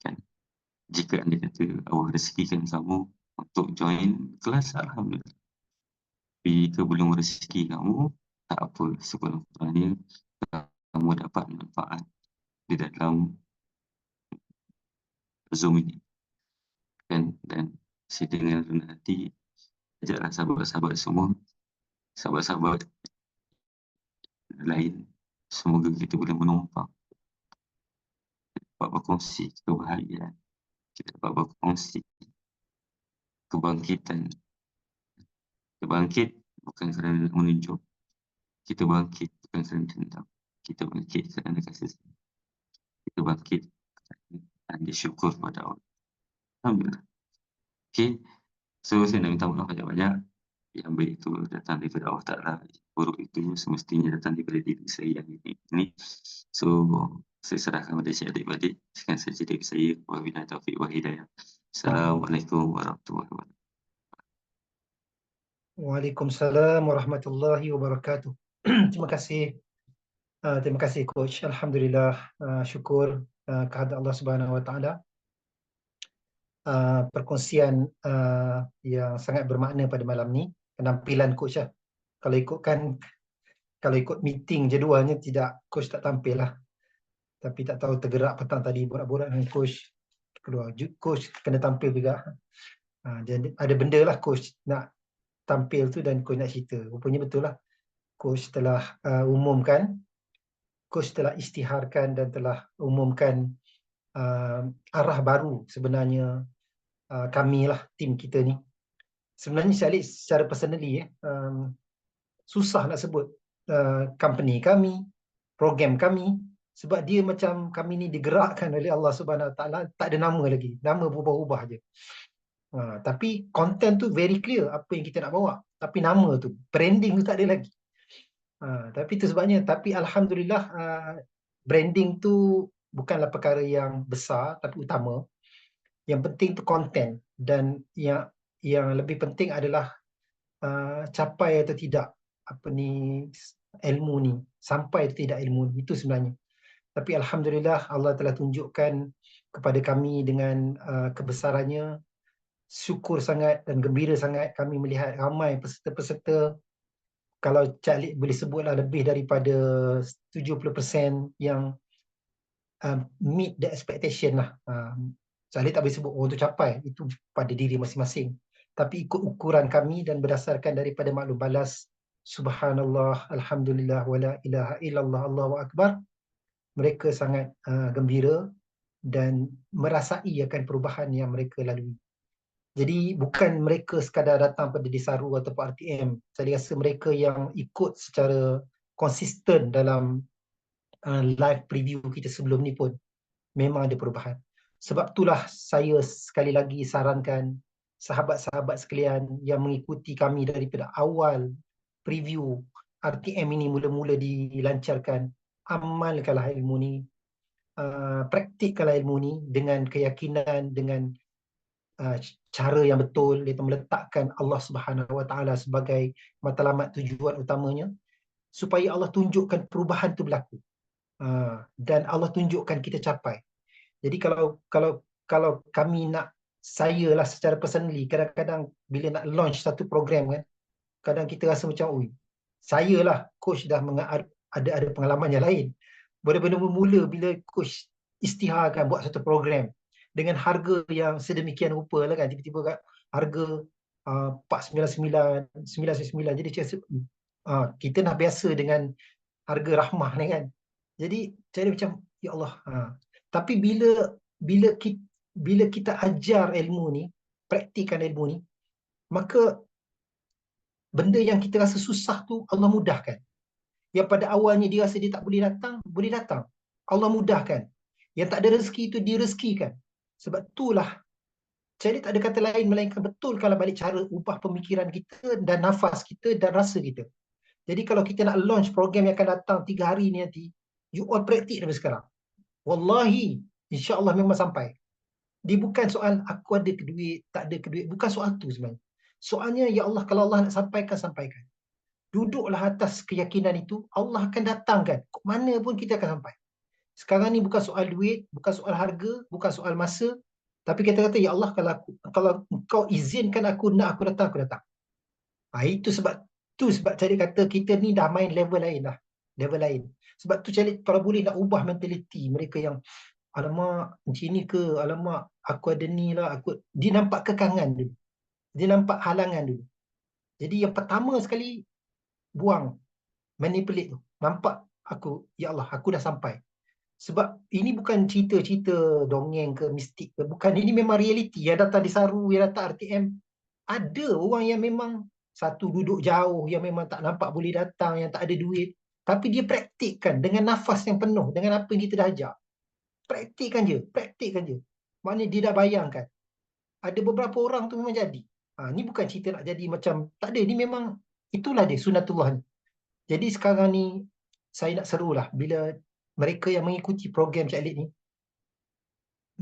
Speaker 2: Kan? Jika anda kata Allah rezekikan kamu untuk join kelas, alhamdulillah. Tapi jika belum rezeki kamu, tak apa, sekurang-kurangnya kamu dapat manfaat di dalam Zoom ini. Kan? Dan saya dengan rendah hati, ajaklah sahabat-sahabat semua, sahabat-sahabat lain, semoga kita boleh menumpang, dapat berkongsi kebahagiaan, kita dapat berkongsi kebangkitan. Kita bangkit bukan kerana menunjuk, kita bangkit bukan kerana dendam, kita bangkit kerana kasih sayang, kita bangkit kerana syukur pada Allah. Alhamdulillah. Okay, so saya nak minta maaf banyak-banyak. Yang baik itu datang daripada Allah Ta'ala, buruk itu semestinya datang daripada diri saya yang ini. So, saya serahkan pada Syekh adik-adik. Sekian saja dari saya. Wabillahi taufiq wa hidayah. Assalamualaikum warahmatullahi wabarakatuh.
Speaker 1: Waalaikumsalam warahmatullahi wabarakatuh. Terima kasih Coach. Alhamdulillah, syukur kehadrat Allah Subhanahu Wa Taala. Perkongsian yang sangat bermakna pada malam ni. Penampilan Coach lah. Kalau ikut meeting jadualnya tidak, Coach tak tampil lah. Tapi tak tahu tergerak petang tadi borak-borak dengan Coach. Keluar, Coach kena tampil juga. Jadi ada benda lah Coach nak tampil tu dan Coach nak cerita. Rupanya betul lah. Coach telah umumkan, Coach telah isytiharkan dan telah umumkan arah baru sebenarnya kami lah, tim kita ni. Sebenarnya saya lihat secara personally susah nak sebut company kami, program kami, sebab dia macam kami ni digerakkan oleh Allah Subhanahu Wa Taala, tak ada nama lagi, nama berubah-ubah je. Tapi content tu very clear apa yang kita nak bawa, tapi nama tu, branding tu tak ada lagi. Tapi itu sebabnya, tapi alhamdulillah branding tu bukanlah perkara yang besar tapi utama. Yang penting tu content, dan yang lebih penting adalah capai atau tidak ilmu ni, sampai atau tidak ilmu ni, itu sebenarnya. Tapi alhamdulillah Allah telah tunjukkan kepada kami dengan kebesarannya. Syukur sangat dan gembira sangat kami melihat ramai peserta-peserta, kalau Cik Lik boleh sebutlah lebih daripada 70% yang meet the expectation lah. Cik Lik tak boleh sebut orang tu capai, itu pada diri masing-masing. Tapi ikut ukuran kami dan berdasarkan daripada maklum balas, subhanallah, alhamdulillah, wala ilaha illallah, Allahu akbar, mereka sangat gembira dan merasai akan perubahan yang mereka lalui. Jadi bukan mereka sekadar datang pada Desaru atau RTM. Saya rasa mereka yang ikut secara konsisten dalam live preview kita sebelum ni pun memang ada perubahan. Sebab itulah saya sekali lagi sarankan sahabat-sahabat sekalian yang mengikuti kami daripada awal preview RTM ini mula-mula dilancarkan, amalkanlah ilmu ni, praktikkanlah ilmu ni dengan keyakinan, dengan cara yang betul, iaitu meletakkan Allah Subhanahu Wa Taala sebagai matlamat tujuan utamanya, supaya Allah tunjukkan perubahan tu berlaku, dan Allah tunjukkan kita capai. Jadi kalau kami nak, saya lah secara personally, kadang-kadang bila nak launch satu program kan, kadang kita rasa macam, ui, saya lah coach dah ada pengalaman yang lain. Benar-benar bermula bila coach isytiharkan buat satu program dengan harga yang sedemikian rupa lah kan, tiba-tiba kat harga 499, 999. Jadi kita dah biasa dengan harga rahmah ni kan. Jadi saya macam, ya Allah. Tapi bila kita ajar ilmu ni, praktikkan ilmu ni, maka benda yang kita rasa susah tu Allah mudahkan. Yang pada awalnya dia rasa dia tak boleh datang, boleh datang. Allah mudahkan. Yang tak ada rezeki itu dia rezekikan. Sebab itulah, jadi tak ada kata lain melainkan betulkanlah balik cara ubah pemikiran kita dan nafas kita dan rasa kita. Jadi kalau kita nak launch program yang akan datang 3 hari ni nanti, you all praktik dari sekarang. Wallahi, insya-Allah memang sampai. Dia bukan soal aku ada ke duit, tak ada ke duit. Bukan soal tu sebenarnya. Soalnya, ya Allah, kalau Allah nak sampaikan, sampaikan. Duduklah atas keyakinan itu, Allah akan datangkan. Mana pun kita akan sampai. Sekarang ni bukan soal duit, bukan soal harga, bukan soal masa. Tapi kita kata, ya Allah, kalau Engkau izinkan aku nak aku datang, aku datang. Itu sebab Cik kata kita ni dah main level lain dah. Level lain. Sebab tu Cik kalau boleh nak ubah mentaliti mereka yang, alamak, macam ni ke, alamak, aku ada ni lah, dia nampak kekangan dulu. Dia nampak halangan dulu. Jadi yang pertama sekali, buang manipulate tu. Nampak aku, ya Allah, aku dah sampai. Sebab ini bukan cerita-cerita dongeng ke mistik ke, bukan. Ini memang realiti. Yang datang Desaru, yang datang RTM, ada orang yang memang satu duduk jauh, yang memang tak nampak boleh datang, yang tak ada duit, tapi dia praktikkan dengan nafas yang penuh, dengan apa yang kita dah ajar. Praktikkan je. Maknanya dia dah bayangkan. Ada beberapa orang tu memang jadi. Ni bukan cerita nak jadi macam, tak ada. Ni memang itulah dia, sunatullah ni. Jadi sekarang ni saya nak serulah bila mereka yang mengikuti program Cik Alik ni,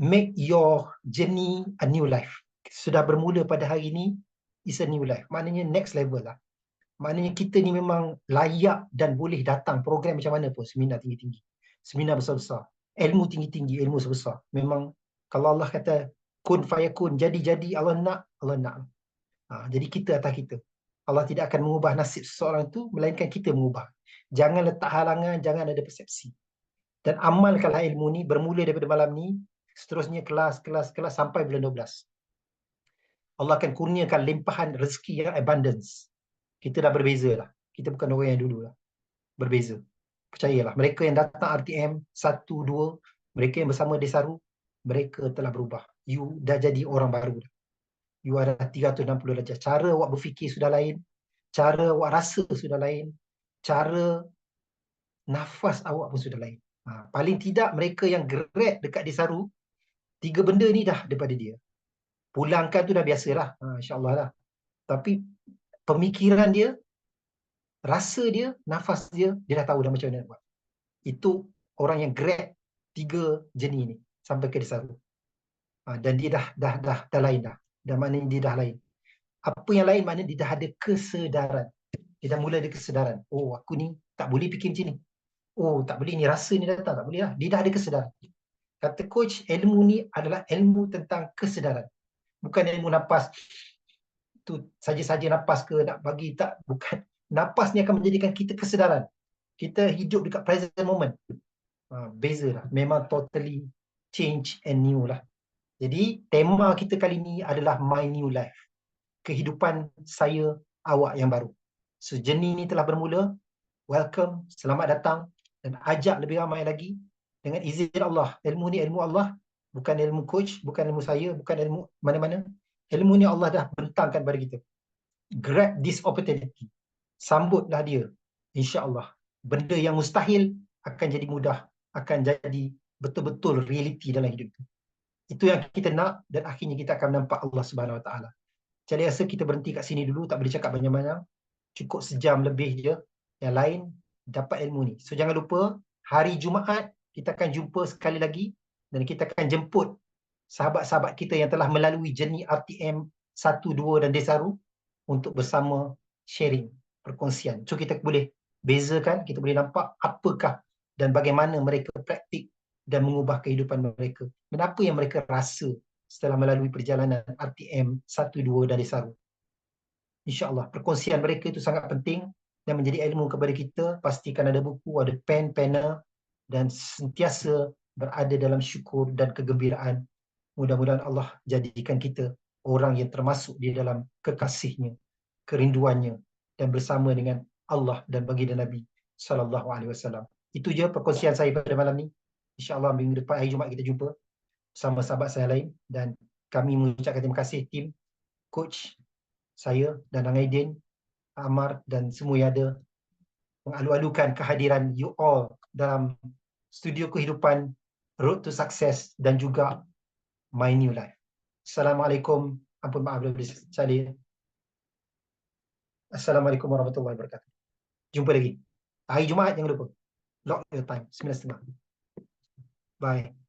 Speaker 1: make your journey a new life. Sudah bermula pada hari ni, is a new life. Maknanya next level lah. Maknanya kita ni memang layak dan boleh datang program macam mana pun, seminar tinggi-tinggi, seminar besar-besar, ilmu tinggi-tinggi, ilmu sebesar. Memang kalau Allah kata kun fayakun, jadi-jadi, Allah nak. Jadi kita atas kita. Allah tidak akan mengubah nasib seseorang itu, melainkan kita mengubah. Jangan letak halangan, jangan ada persepsi. Dan amalkanlah ilmu ni, bermula daripada malam ni, seterusnya kelas sampai bulan 12. Allah akan kurniakan limpahan rezeki yang abundance. Kita dah berbeza lah. Kita bukan orang yang dulu lah. Berbeza. Percayalah, mereka yang datang RTM 1, 2, mereka yang bersama Desaru, mereka telah berubah. You dah jadi orang baru. You ada 360 darjah. Cara awak berfikir sudah lain. Cara awak rasa sudah lain. Cara nafas awak pun sudah lain. Paling tidak mereka yang grad dekat Desaru, 3 benda ni dah daripada dia. Pulangkan tu dah biasalah. InsyaAllah lah. Tapi pemikiran dia, rasa dia, nafas dia, dia dah tahu dah macam mana nak buat. Itu orang yang grad 3 jenis ni sampai ke Desaru. Dan dia dah lain dah. Dan maknanya dia dah lain. Apa yang lain maknanya dia dah ada kesedaran. Dia dah mula ada kesedaran. Oh, aku ni tak boleh fikir macam ni. oh tak boleh ni, rasa ni datang, tak boleh lah. Dia dah ada kesedaran. Kata coach, ilmu ni adalah ilmu tentang kesedaran. Bukan ilmu nafas, tu saja-saja nafas ke nak bagi, tak, bukan. Nafas ni akan menjadikan kita kesedaran. Kita hidup dekat present moment. Beza lah. Memang totally change and new lah. Jadi tema kita kali ni adalah My New Life. Kehidupan saya, awak yang baru. So journey ni telah bermula. Welcome, selamat datang, dan ajak lebih ramai lagi. Dengan izin Allah, ilmu ni ilmu Allah, bukan ilmu coach, bukan ilmu saya, bukan ilmu mana-mana. Ilmu ni Allah dah bentangkan pada kita. Grab this opportunity. Sambutlah dia. InsyaAllah. Benda yang mustahil akan jadi mudah, akan jadi betul-betul realiti dalam hidup itu. Itu yang kita nak, dan akhirnya kita akan nampak Allah Subhanahu Wa Taala. Jadi rasa kita berhenti kat sini dulu, tak boleh cakap banyak-banyak. Cukup sejam lebih je. Yang lain dapat ilmu ni. So jangan lupa, hari Jumaat kita akan jumpa sekali lagi, dan kita akan jemput sahabat-sahabat kita yang telah melalui journey RTM 1, 2 dan Desaru untuk bersama sharing, perkongsian. So kita boleh bezakan, kita boleh nampak apakah dan bagaimana mereka praktik dan mengubah kehidupan mereka. Dan apa yang mereka rasa setelah melalui perjalanan RTM 1, 2 dan Desaru. InsyaAllah, perkongsian mereka itu sangat penting dan menjadi ilmu kepada kita. Pastikan ada buku, ada pen, pena, dan sentiasa berada dalam syukur dan kegembiraan. Mudah-mudahan Allah jadikan kita orang yang termasuk di dalam kekasihnya, kerinduannya, dan bersama dengan Allah dan baginda Nabi SAW. Itu je perkongsian saya pada malam ni. InsyaAllah minggu depan, hari Jumaat, kita jumpa sama sahabat saya lain, dan kami mengucapkan terima kasih tim, coach saya dan Aidin, Amar dan semua yang ada mengalu-alukan kehadiran you all dalam studio kehidupan Road to Success dan juga My New Life. Assalamualaikum. Ampun maaf bila salah. Assalamualaikum warahmatullahi wabarakatuh. Jumpa lagi. Hari Jumaat jangan lupa. Lock your time. 9.30. Bye.